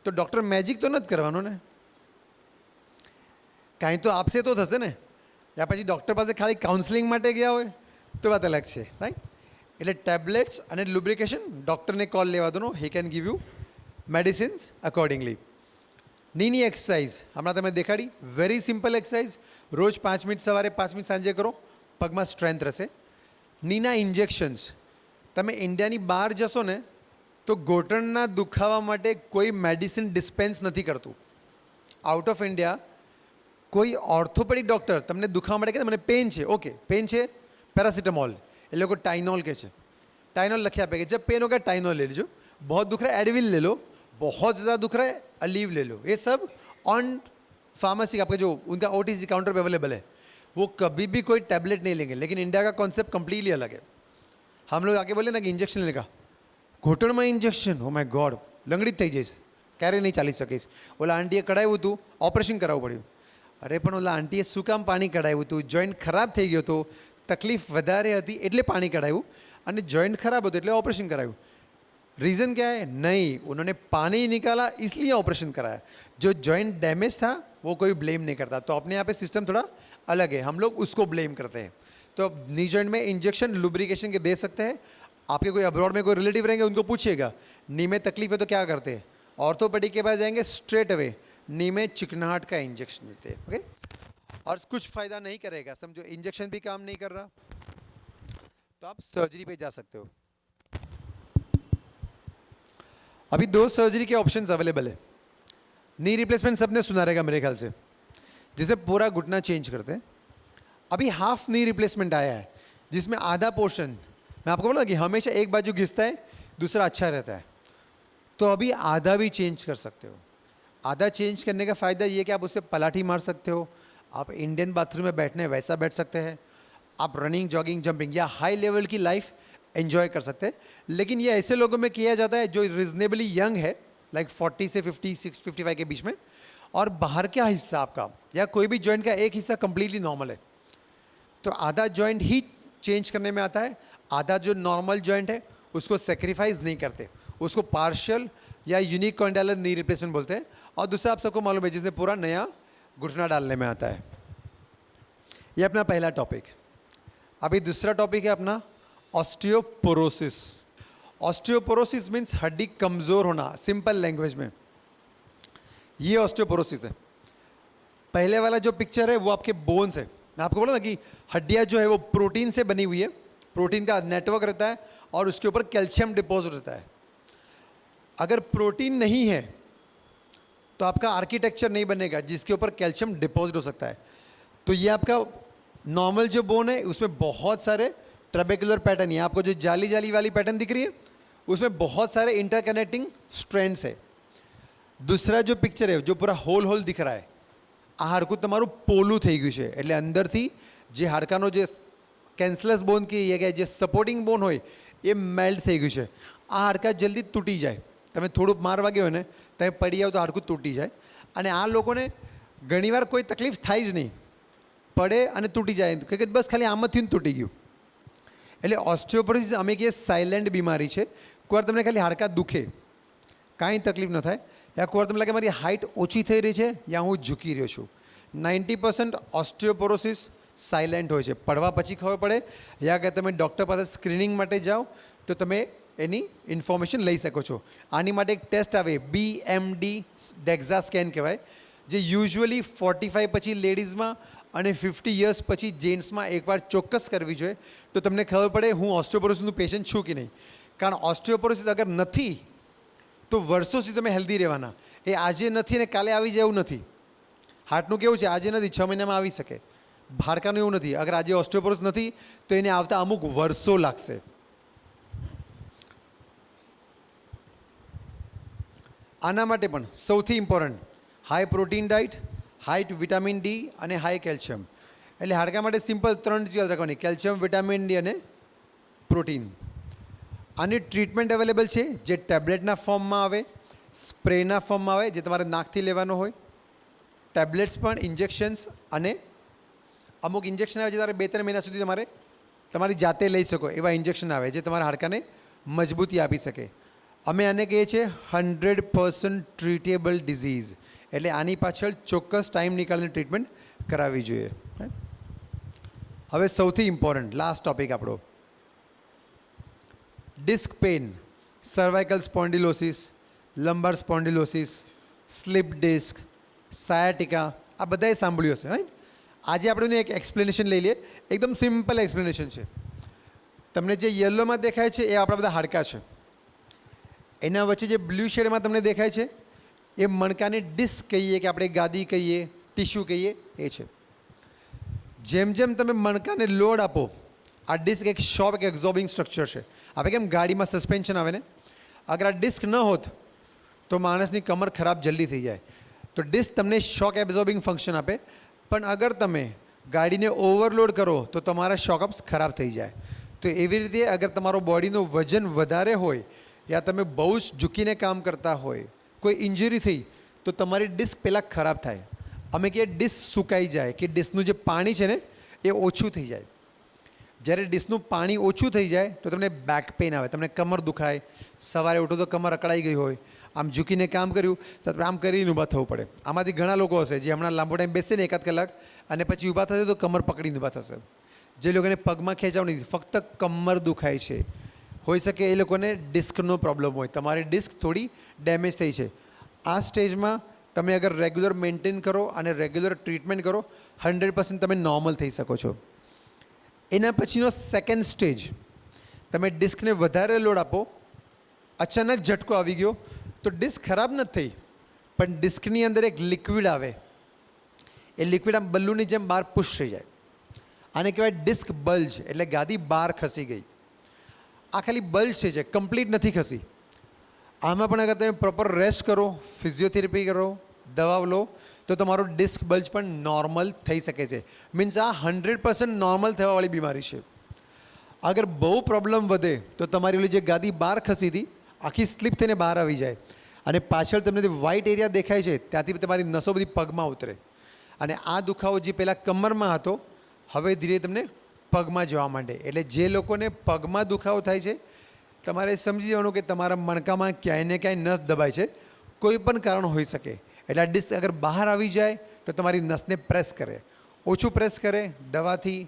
તો ડૉક્ટર મેજિક તો નથી કરવાનો ને, કાંઈ તો આપશે તો થશે ને. યા પછી ડૉક્ટર પાસે ખાલી કાઉન્સલિંગ માટે ગયા હોય તો વાત અલગ છે, રાઈટ. એટલે ટેબ્લેટ્સ અને લુબ્રિકેશન ડૉક્ટરને કોલ લેવા દો, he can give you medicines accordingly. નીની એક્સરસાઇઝ હમણાં તમે દેખાડી, વેરી સિમ્પલ એક્સરસાઇઝ. રોજ 5 મિનિટ સવારે, 5 મિનિટ સાંજે કરો, પગમાં સ્ટ્રેન્થ રહેશે. નીના ઇન્જેક્શન્સ, તમે ઇન્ડિયાની બહાર જશો ને તો ઘૂંટણના દુખાવા માટે કોઈ મેડિસિન ડિસ્પેન્સ નથી કરતું. આઉટ ઓફ ઇન્ડિયા કોઈ ઓર્થોપેડિક ડૉક્ટર તમને દુખાવા માટે કહે મને પેન છે, ઓકે પેન છે પેરાસિટામોલ, એ લોકો टाइनॉल के टाइनॉल लखे आपे कि जब पेन होगा टाइनॉल ले लीजिए, बहुत दुख रहा है एडविल ले लो, बहुत ज़्यादा दुख रहा है अलीव ले लो. ये सब ऑन फार्मेसी आपके जो उनका OTC काउंटर पे अवेलेबल है, वो कभी भी कोई टैबलेट नहीं लेंगे. लेकिन इंडिया का कॉन्सेप्ट कम्प्लीटली अलग है. हम लोग आके बोले ना कि इंजेक्शन लेने का, घूंटण में इंजेक्शन, ओ माय गॉड લંગડી જ થઈ જઈશ, ક્યારે નહીં ચાલી શકીશ. ઓલા આંટીએ કઢાવ્યું હતું, ઓપરેશન કરાવવું પડ્યું. અરે પણ ઓલા આંટીએ શું કામ પાણી કઢાવ્યું હતું? જોઈન્ટ ખરાબ થઈ ગયો હતો, तकलीफ વધારે હતી એટલે પાણી કઢાવ્યું, અને જોइंट खराब होते એટલે ऑपरेशन कराયું. रीज़न क्या है? नहीं, उन्होंने पानी निकाला इसलिए ऑपरेशन कराया. जो जॉइंट डैमेज था वो कोई ब्लेम नहीं करता. तो अपने यहाँ पे सिस्टम थोड़ा अलग है, हम लोग उसको ब्लेम करते हैं. तो नी जॉइंट में इंजेक्शन लुब्रिकेशन के दे सकते हैं. आपके कोई अब्रॉड में कोई रिलेटिव रहेंगे उनको पूछिएगा नी में तकलीफ है तो क्या करते हैं. ऑर्थोपेडिक के पास जाएंगे, स्ट्रेट अवे नी में चिकनाहट का इंजेक्शन देते हैं. ओके, और कुछ फ़ायदा नहीं करेगा, समझो इंजेक्शन भी काम नहीं कर रहा तो आप सर्जरी पे जा सकते हो. अभी 2 सर्जरी के ऑप्शंस अवेलेबल है. नी रिप्लेसमेंट सबने सुना रहेगा मेरे ख्याल से, जिसे पूरा घुटना चेंज करते हैं. अभी हाफ नी रिप्लेसमेंट आया है जिसमें आधा पोर्शन, मैं आपको बोला कि हमेशा एक बाजू घिसता है दूसरा अच्छा रहता है, तो अभी आधा भी चेंज कर सकते हो. आधा चेंज करने का फ़ायदा ये कि आप उससे पलाठी मार सकते हो, आप इंडियन बाथरूम में बैठने वैसा बैठ सकते हैं, आप रनिंग जॉगिंग जंपिंग या हाई लेवल की लाइफ एंजॉय कर सकते हैं. लेकिन ये ऐसे लोगों में किया जाता है जो रिजनेबली यंग है, लाइक 40 से 55 के बीच में, और बाहर का हिस्सा आपका या कोई भी जॉइंट का एक हिस्सा कंप्लीटली नॉर्मल है, तो आधा जॉइंट ही चेंज करने में आता है, आधा जो नॉर्मल जॉइंट है उसको सेक्रीफाइस नहीं करते, उसको पार्शियल या यूनिक कॉन्डाइलर नी रिप्लेसमेंट बोलते हैं। और दूसरा आप सबको मालूम है जिससे पूरा नया घुटना डालने में आता है। ये अपना पहला टॉपिक। अभी दूसरा टॉपिक है अपना ऑस्टियोपोरोसिस। ऑस्टियोपोरोसिस मीन्स हड्डी कमज़ोर होना, सिंपल लैंग्वेज में ये ऑस्टियोपोरोसिस है। पहले वाला जो पिक्चर है वो आपके बोन्स है। मैं आपको बोला ना कि हड्डियाँ जो है वो प्रोटीन से बनी हुई है, प्रोटीन का नेटवर्क रहता है और उसके ऊपर कैल्शियम डिपॉजिट रहता है। अगर प्रोटीन नहीं है तो आपका आर्किटेक्चर नहीं बनेगा जिसके ऊपर कैल्शियम डिपॉजिट हो सकता है। तो ये आपका नॉर्मल जो बोन है उसमें बहुत सारे ट्रेबेकुलर पैटर्न है, आपको जो जाली जाली वाली पैटर्न दिख रही है उसमें बहुत सारे इंटरकनेक्टिंग स्ट्रेंड्स है। दूसरा जो पिक्चर है जो पूरा होल होल दिख रहा है, આ હાડકું તમારું પોલું થઈ ગયું છે, એટલે અંદરથી જે હાડકાનો જે કેન્સલસ બોન કહીએ કે જે સપોર્ટિંગ બોન હોય એ મેલ્ટ થઈ ગયું છે। આ હાડકા જલ્દી તૂટી જાય, તમે થોડુંક માર વાગ્યો હોય ને તમે પડી જાવ તો હાડકું તૂટી જાય। અને આ લોકોને ઘણીવાર કોઈ તકલીફ થાય જ નહીં, પડે અને તૂટી જાય કે બસ ખાલી આમ જ થઈને તૂટી ગયું। એટલે ઓસ્ટિયોપોરોસિસ અમે કહીએ સાયલેન્ટ બીમારી છે। કોઈ વાર તમને ખાલી હાડકા દુખે, કાંઈ તકલીફ ન થાય, या कोई તમને લાગે મારી હાઇટ ઓછી થઈ રહી છે या હું ઝૂકી રહ્યો છું। 90% ઓસ્ટિયોપોરોસિસ સાયલેન્ટ હોય છે, પડવા પછી ખબર પડે યા કે તમે ડૉક્ટર પાસે સ્ક્રીનિંગ માટે જાઓ તો તમે એની ઇન્ફોર્મેશન લઈ શકો છો। આની માટે એક ટેસ્ટ આવે BMD ડેક્ઝા સ્કેન કહેવાય, જે યુઝ્યુઅલી 45 પછી લેડીઝમાં અને 50 યર્સ પછી જેન્ટ્સમાં એકવાર ચોક્કસ કરવી જોઈએ, તો તમને ખબર પડે હું ઓસ્ટિયોપોરોસિસનું પેશન્ટ છું કે નહીં। કારણ ઓસ્ટિયોપોરોસિસ અગર નથી તો વર્ષો સુધી તમે હેલ્ધી રહેવાના, એ આજે નથી ને કાલે આવી જાય એવું નથી। હાર્ટનું કેવું છે, આજે નથી 6 મહિનામાં આવી શકે, હાડકાનું એવું નથી, અગર આજે ઓસ્ટિયોપોરોસિસ નથી તો એને આવતા અમુક વર્ષો લાગશે। આના માટે પણ સૌથી important high protein diet, high vitamin D અને હાઈ કેલ્શિયમ। એટલે હાડકા માટે સિમ્પલ 3 ચીજ રાખવાની, કેલ્શિયમ, વિટામિન ડી અને પ્રોટીન। આની ટ્રીટમેન્ટ અવેલેબલ છે જે ટેબ્લેટના ફોર્મમાં આવે, સ્પ્રેના ફોર્મમાં આવે જે તમારે નાકથી લેવાનો હોય, ટેબ્લેટ્સ પણ, ઇન્જેક્શન્સ, અને અમુક ઇન્જેક્શન આવે જે તમારે 2-3 મહિના સુધી તમારી જાતે લઈ શકો એવા ઇન્જેક્શન આવે જે તમારા હાડકાને મજબૂતી આપી શકે। અમે આને કહીએ છીએ 100% ટ્રીટેબલ ડિઝીઝ, એટલે આની પાછળ ચોક્કસ ટાઈમ નીકાળીને ટ્રીટમેન્ટ કરાવવી જોઈએ। હવે સૌથી ઇમ્પોર્ટન્ટ લાસ્ટ ટોપિક આપણો disc pain, cervical spondylosis, lumbar spondylosis, slip disc, sciatica, આ બધાએ સાંભળ્યું હશે રાઈટ। આજે આપણે એક એક્સપ્લેનેશન લઈ લઈએ, એકદમ સિમ્પલ એક્સપ્લેનેશન છે। તમને જે યલોમાં દેખાય છે એ આપણા બધા હાડકા છે, એના વચ્ચે જે બ્લુ શેડમાં તમને દેખાય છે એ મણકાને ડિસ્ક કહીએ કે આપણે ગાદી કહીએ, ટિશ્યુ કહીએ, એ છે। જેમ જેમ તમે મણકાને લોડ આપો, આ ડિસ્ક એક શોક એબ્ઝોર્બિંગ સ્ટ્રક્ચર છે। આપણે કેમ ગાડીમાં સસ્પેન્શન આવે ને, અગર આ ડિસ્ક ન હોત તો માણસની કમર ખરાબ જલ્દી થઈ જાય। તો ડિસ્ક તમને શોક એબ્ઝોર્બિંગ ફંક્શન આપે, પણ અગર તમે ગાડીને ઓવરલોડ કરો તો તમારા શોકઅપ્સ ખરાબ થઈ જાય। તો એવી રીતે અગર તમારો બોડીનું વજન વધારે હોય યા તમે બહુ જ ઝૂકીને કામ કરતા હોય, કોઈ ઇન્જરી થઈ તો તમારી ડિસ્ક પહેલાં ખરાબ થાય। અમે કહીએ ડિસ્ક સુકાઈ જાય કે ડિસ્કનું જે પાણી છે ને એ ઓછું થઈ જાય। જ્યારે ડિસ્કનું પાણી ઓછું થઈ જાય તો તમને બેક પેઇન આવે, તમને કમર દુખાય, સવારે ઉઠો તો કમર અકળાઈ ગઈ હોય, આમ ઝૂકીને કામ કર્યું તો આમ કરીને ઊભા થવું પડે। આમાંથી ઘણા લોકો હશે જે હમણાં લાંબો ટાઈમ બેસે ને 1 કલાક અને પછી ઊભા થશે તો કમર પકડીને ઊભા થશે। જે લોકોને પગમાં ખેંચાવ નથી, ફક્ત કમર દુખાય છે, હોઈ શકે એ લોકોને ડિસ્કનો પ્રોબ્લેમ હોય, તમારી ડિસ્ક થોડી ડેમેજ થઈ છે। આ સ્ટેજમાં તમે અગર રેગ્યુલર મેન્ટેન કરો અને રેગ્યુલર ટ્રીટમેન્ટ કરો 100% તમે નોર્મલ થઈ શકો છો। એના પછીનો સેકન્ડ સ્ટેજ, તમે ડિસ્કને વધારે લોડ આપો, અચાનક ઝટકો આવી ગયો તો ડિસ્ક ખરાબ નથી થઈ, પણ ડિસ્કની અંદર એક લિક્વિડ આવે, એ લિક્વિડ આમ બલૂનની જેમ બહાર પુશ થઈ જાય, આને કહેવાય ડિસ્ક બલ્જ, એટલે ગાદી બહાર ખસી ગઈ। આ ખાલી બલ્જ થઈ જાય, કમ્પ્લીટ નથી ખસી। આમાં પણ અગર તમે પ્રોપર રેસ્ટ કરો, ફિઝિયોથેરાપી કરો, દવાઓ લો તો તમારું ડિસ્ક બલ્જ પણ નોર્મલ થઈ શકે છે। મીન્સ આ 100% નોર્મલ થવાવાળી બીમારી છે। અગર બહુ પ્રોબ્લેમ વધે તો તમારી ઓલી જે ગાદી બહાર ખસી હતી આખી સ્લીપ થઈને બહાર આવી જાય। અને પાછળ તમને જે વ્હાઇટ એરિયા દેખાય છે ત્યાંથી તમારી નસો બધી પગમાં ઉતરે અને આ દુખાવો જે પહેલાં કમરમાં હતો હવે ધીરે તમને પગમાં જવા માંડે. એટલે જે લોકોને પગમાં દુખાવો થાય છે તમારે સમજી જવાનું કે તમારા મણકામાં ક્યાંય ને ક્યાંય નસ દબાય છે, કોઈ પણ કારણ હોઈ શકે. એટલે આ ડિસ્ક અગર બહાર આવી જાય તો તમારી નસને પ્રેસ કરે, ઓછું પ્રેસ કરે, દવાથી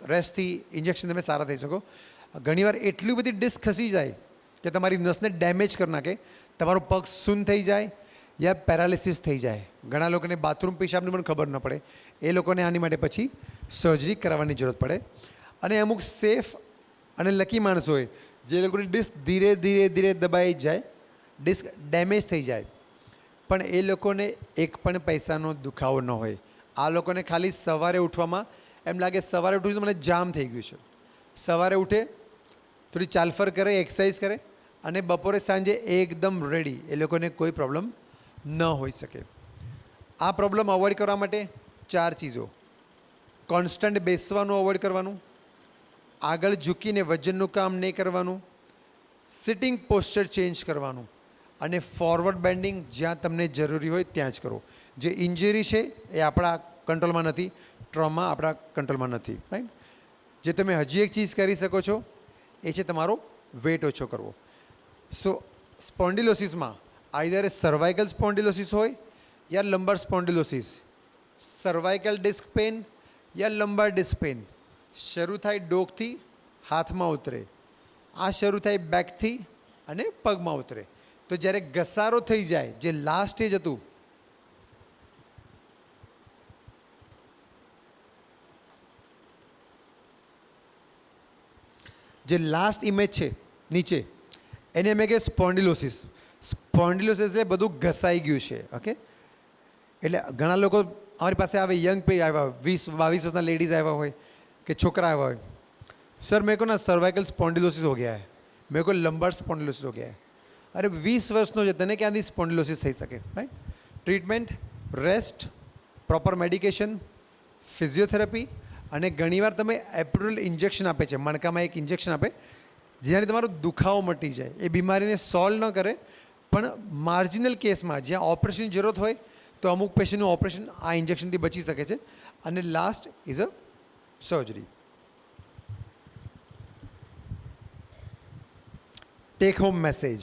રેસ્ટથી ઇન્જેક્શન તમે સારા થઈ શકો. ઘણીવાર એટલી બધી ડિસ્ક ખસી જાય કે તમારી નસને ડેમેજ કરી નાખે, તમારો પગ શૂન્ય થઈ જાય યા પેરાલિસિસ થઈ જાય. ઘણા લોકોને બાથરૂમ પેશાબની પણ ખબર ન પડે, એ લોકોને આની માટે પછી સર્જરી કરાવવાની જરૂરત પડે. અને અમુક સેફ અને લકી માણસો હોય જે લોકોની ડિસ્ક ધીરે ધીરે ધીરે દબાઈ જાય, ડિસ્ક ડેમેજ થઈ જાય, પણ એ લોકોને એક પણ પૈસાનો દુખાવો ન હોય. આ લોકોને ખાલી સવારે ઉઠવામાં એમ લાગે સવારે ઉઠું તો મને જામ થઈ ગયું છે. સવારે ઉઠે, થોડી ચાલફર કરે, એક્સરસાઇઝ કરે અને બપોરે સાંજે એકદમ રેડી. એ લોકોને કોઈ પ્રોબ્લેમ ન હોઈ શકે. આ પ્રોબ્લેમ અવોઇડ કરવા માટે 4 ચીજો: કોન્સ્ટન્ટ બેસવાનું અવોઇડ કરવાનું, આગળ ઝૂકીને વજનનું કામ નહીં કરવાનું, સિટિંગ પોસ્ચર ચેન્જ કરવાનું અને ફોરવર્ડ બેન્ડિંગ જ્યાં તમને જરૂરી હોય ત્યાં જ કરો. જે ઇન્જરી છે એ આપણા કંટ્રોલમાં નથી, ટ્રોમા આપણા કંટ્રોલમાં નથી, રાઈટ. જે તમે હજી એક ચીજ કરી શકો છો એ છે તમારો વેટ ઓછો કરવો. સો સ્પોન્ડિલોસિસમાં આઈધર સર્વાઇકલ સ્પોન્ડિલોસિસ હોય યા lumbar spondylosis, cervical disk pen યા લંબર ડિસ્ક પેન શરૂ થાય ડોકથી હાથમાં ઉતરે, આ શરૂ થાય બેકથી અને પગમાં ઉતરે. તો જ્યારે ઘસારો થઈ જાય, જે લાસ્ટ સ્ટેજ હતું, જે લાસ્ટ ઇમેજ છે નીચે, એને અમે કે સ્પોન્ડિલોસિસ. સ્પોન્ડિલોસિસ એટલે બધું ઘસાઈ ગયું છે. ઓકે, એટલે ઘણા લોકો અમારી પાસે આવે, યંગ પે આવ્યા, 20-22 વર્ષના લેડીઝ આવ્યા હોય કે છોકરા આવ્યા હોય, સર મેં કો ના સર્વાइकल स्पॉन्डिलोसिस हो गया है, मेरे को लंबर स्पॉन्डिलोसिस हो गया है. અરે 20 વર્ષનો છે, તને ક્યાંથી સ્પોન્ડિલોસિસ થઈ શકે, right. Treatment, rest, proper medication, physiotherapy અને ઘણીવાર તમે એપ્રુરલ ઇન્જેક્શન આપે છે, મણકામાં એક ઇન્જેક્શન આપે જેનાથી તમારો દુખાવો મટી જાય. એ બીમારીને સોલ્વ ન કરે પણ માર્જિનલ કેસમાં જ્યાં ઓપરેશનની જરૂરત હોય તો અમુક પેશન્ટનું ઓપરેશન આ ઇન્જેક્શનથી બચી શકે છે. અને last is a surgery. Take home message.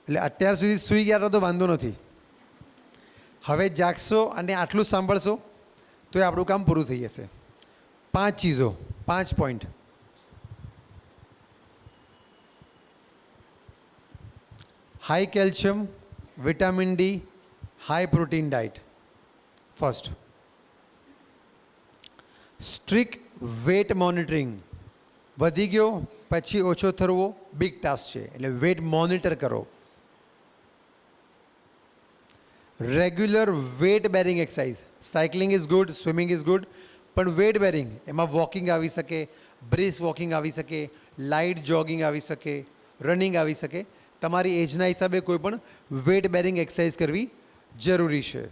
એટલે અત્યાર સુધી સૂઈ ગયા તો વાંધો નથી, હવે જાગશો અને આટલું સાંભળશો તો એ આપણું કામ પૂરું થઈ જશે. 5 ચીજો, 5 point. High calcium, vitamin D, high protein diet. First, strict weight monitoring. વધી ગયો પછી ઓછો થવો બિગ ટાસ્ક છે, એટલે વેટ મોનિટર કરો. Regular weight bearing exercise. Cycling is good, swimming is good, પણ વેટ બેરિંગ એમાં વોકિંગ આવી શકે, બ્રિસ્ક વોકિંગ આવી શકે, લાઇટ જોગિંગ આવી શકે, રનિંગ આવી શકે. તમારી એજના હિસાબે કોઈ પણ વેટ બેરિંગ એક્સરસાઇઝ કરવી જરૂરી છે.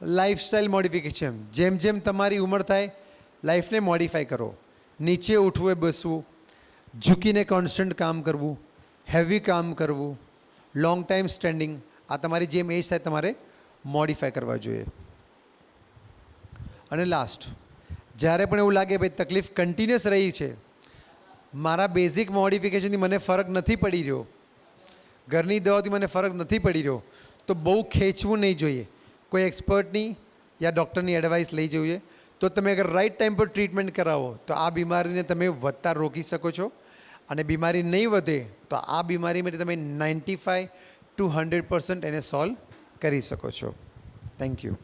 Lifestyle modification. જેમ જેમ તમારી ઉંમર થાય લાઈફને મોડિફાય કરો. નીચે ઉઠવું એ બેસવું, ઝૂકીને કોન્સ્ટન્ટ કામ કરવું, હેવી કામ કરવું, લોંગ ટાઈમ સ્ટેન્ડિંગ, આ તમારી જેમ એજ થાય તમારે મોડિફાય કરવા જોઈએ. અને લાસ્ટ, જ્યારે પણ એવું લાગે ભાઈ તકલીફ કન્ટિન્યુઅસ રહી છે, મારા બેઝિક મોડિફિકેશનથી મને ફરક નથી પડી રહ્યો, ઘરની દવાથી મને ફરક નથી પડી રહ્યો, તો બહુ ખેંચવું નહીં જોઈએ. કોઈ એક્સપર્ટની યા ડૉક્ટરની એડવાઇસ લઈ જોઈએ. તો તમે અગર રાઈટ ટાઈમ પર ટ્રીટમેન્ટ કરાવો તો આ બીમારીને તમે વધતા રોકી શકો છો. અને બીમારી નહીં વધે તો આ બીમારી માટે તમે 95 to 100% એને સોલ્વ કરી શકો છો. Thank you.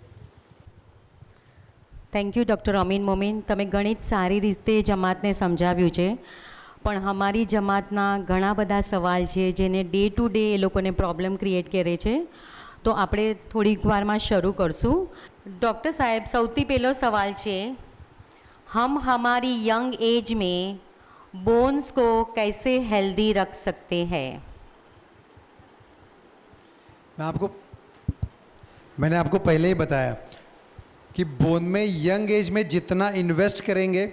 Thank you doctor Amin Momin. તમે ઘણી જ સારી રીતે જમાતને સમજાવ્યું છે, પણ અમારી જમાતના ઘણા બધા સવાલ છે જેને ડે ટુ ડે એ લોકોને પ્રોબ્લેમ ક્રિએટ કરે છે, તો આપણે થોડીક વારમાં શરૂ કરશું. डॉक्टर साहब, સૌથી પહેલો સવાલ છે, हम हमारी यंग एज में बोन्स को कैसे हेल्दी रख सकते हैं? मैंने आपको पहले ही बताया कि बोन में यंग एज में जितना इन्वेस्ट करेंगे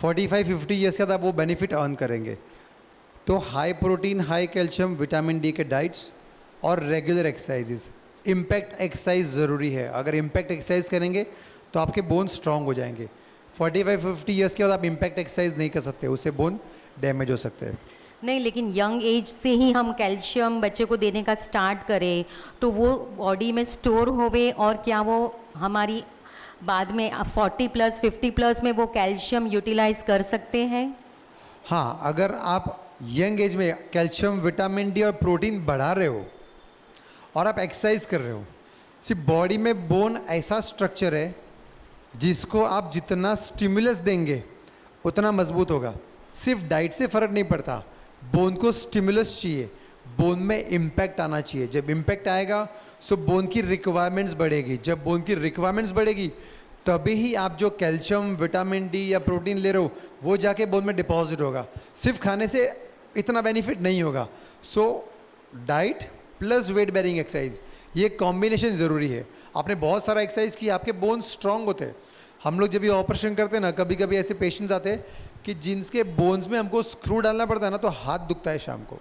45-50 ईयर्स के बाद आप वो बेनिफिट अर्न करेंगे. तो high protein high calcium vitamin D के डाइट्स और रेगुलर एक्सरसाइजेज, इम्पैक्ट एक्सरसाइज ज़रूरी है। अगर इम्पैक्ट एक्सरसाइज करेंगे तो आपके बोन स्ट्रांग हो जाएंगे। 45-50 ईयर्स के बाद आप इम्पैक्ट एक्सरसाइज नहीं कर सकते, उससे बोन डैमेज हो सकते हैं। नहीं, लेकिन यंग एज से ही हम कैल्शियम बच्चे को देने का स्टार्ट करें तो वो बॉडी में स्टोर होवे, और क्या वो हमारी बाद में 40+ 50+ में वो कैल्शियम यूटिलाइज कर सकते हैं? हाँ, अगर आप यंग एज में कैल्शियम विटामिन डी और प्रोटीन बढ़ा रहे हो और आप एक्सरसाइज कर रहे हो, सिर्फ बॉडी में बोन ऐसा स्ट्रक्चर है जिसको आप जितना स्टिमुलस देंगे उतना मजबूत होगा। सिर्फ डाइट से फ़र्क नहीं पड़ता, बोन को स्टिमुलस चाहिए, बोन में इम्पैक्ट आना चाहिए। जब इम्पैक्ट आएगा सो बोन की रिक्वायरमेंट्स बढ़ेगी। जब बोन की रिक्वायरमेंट्स बढ़ेगी तभी ही आप जो कैल्शियम विटामिन डी या प्रोटीन ले रहे हो वो जाके बोन में डिपॉजिट होगा। सिर्फ खाने से इतना बेनिफिट नहीं होगा। So diet plus weight bearing exercise, ये कॉम्बिनेशन ज़रूरी है। आपने बहुत सारा एक्सरसाइज किया, आपके बोन स्ट्रांग होते हैं। हम लोग जब ये ऑपरेशन करते हैं ना, कभी कभी ऐसे पेशेंट्स आते हैं कि जिनके बोन्स में हमको स्क्रू डालना पड़ता है ना, तो हाथ दुखता है शाम को।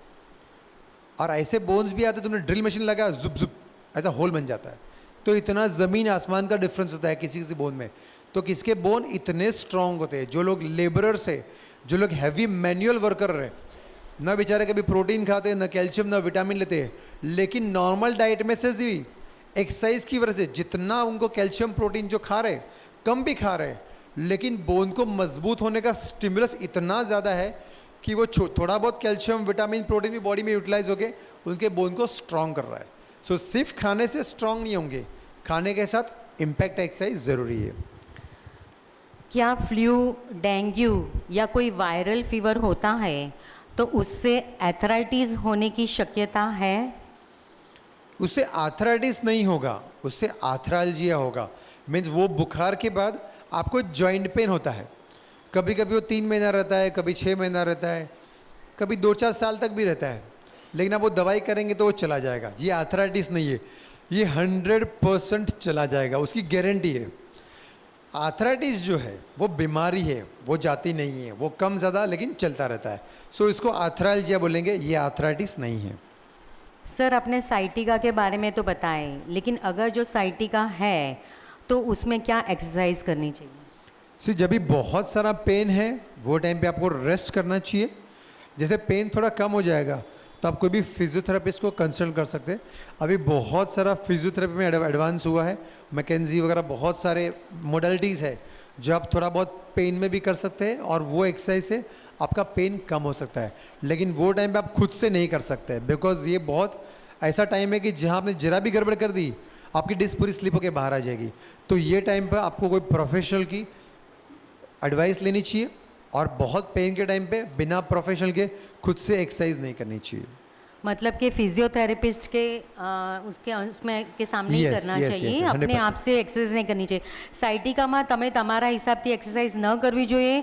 और ऐसे बोन्स भी आते, तुमने ड्रिल मशीन लगाया, जुप जुप ऐसा होल बन जाता है। तो इतना ज़मीन आसमान का डिफरेंस होता है किसी किसी बोन में। तो किसके बोन इतने स्ट्रांग होते हैं, जो लोग लेबरर्स है, जो लोग हैवी मैनुअल वर्कर रहे, ना बेचारे कभी प्रोटीन खाते हैं, ना कैल्शियम, ना विटामिन लेते हैं, लेकिन नॉर्मल डाइट में से भी एक्सरसाइज की वजह से जितना उनको कैल्शियम प्रोटीन जो खा रहे, कम भी खा रहे, लेकिन बोन को मजबूत होने का स्टिमुलस इतना ज़्यादा है कि वो थोड़ा बहुत कैल्शियम विटामिन प्रोटीन भी बॉडी में यूटिलाइज होके उनके बोन को स्ट्रांग कर रहा है। सो सिर्फ खाने से स्ट्रांग नहीं होंगे, खाने के साथ इम्पैक्ट एक्सरसाइज ज़रूरी है। क्या फ्लू, डेंगू या कोई वायरल फीवर होता है तो उससे एथराइटिस होने की शक्यता है? उससे आर्थराइटिस नहीं होगा, उससे आर्थरालजिया होगा। मीन्स वो बुखार के बाद आपको जॉइंट पेन होता है। कभी कभी वो 3 महीना रहता है, कभी 6 महीना रहता है, कभी 2-4 साल तक भी रहता है, लेकिन आप वो दवाई करेंगे तो वो चला जाएगा। ये आर्थराइटिस नहीं है, ये 100% चला जाएगा, उसकी गारंटी है। आर्थराइटिस जो है वो बीमारी है, वो जाती नहीं है, वो कम ज़्यादा लेकिन चलता रहता है। सो इसको आर्थरालजिया बोलेंगे, ये आर्थराइटिस नहीं है। सर, आपने साइटिका के बारे में तो बताएं, लेकिन अगर जो साइटिका है तो उसमें क्या एक्सरसाइज करनी चाहिए? जब भी बहुत सारा पेन है वो टाइम पे आपको रेस्ट करना चाहिए। जैसे पेन थोड़ा कम हो जाएगा तो आप कोई भी फिजियोथेरेपिस्ट को कंसल्ट कर सकते हैं। अभी बहुत सारा फिजियोथेरेपी में एडवांस हुआ है, मैकेंजी वगैरह बहुत सारे मोडलिटीज़ है जो आप थोड़ा बहुत पेन में भी कर सकते हैं, और वो एक्सरसाइज से आपका पेन कम हो सकता है। लेकिन वो टाइम पे आप खुद से नहीं कर सकते, बिकॉज ये बहुत ऐसा टाइम है कि जहाँ आपने जरा भी गड़बड़ कर दी आपकी डिस्क पूरी स्लिप होकर बाहर आ जाएगी। तो ये टाइम पर आपको कोई प्रोफेशनल की एडवाइस लेनी चाहिए, और बहुत पेन के टाइम पे बिना प्रोफेशनल के खुद से एक्सरसाइज नहीं करनी चाहिए। मतलब कि फिजियोथेरेपिस्ट के उसमें के सामने ही करना चाहिए, अपने आप से एक्सरसाइज नहीं करनी चाहिए। સાયટિકામાં તમે તમારા હિસાબથી એક્સરસાઇઝ ન કરવી જોઈએ,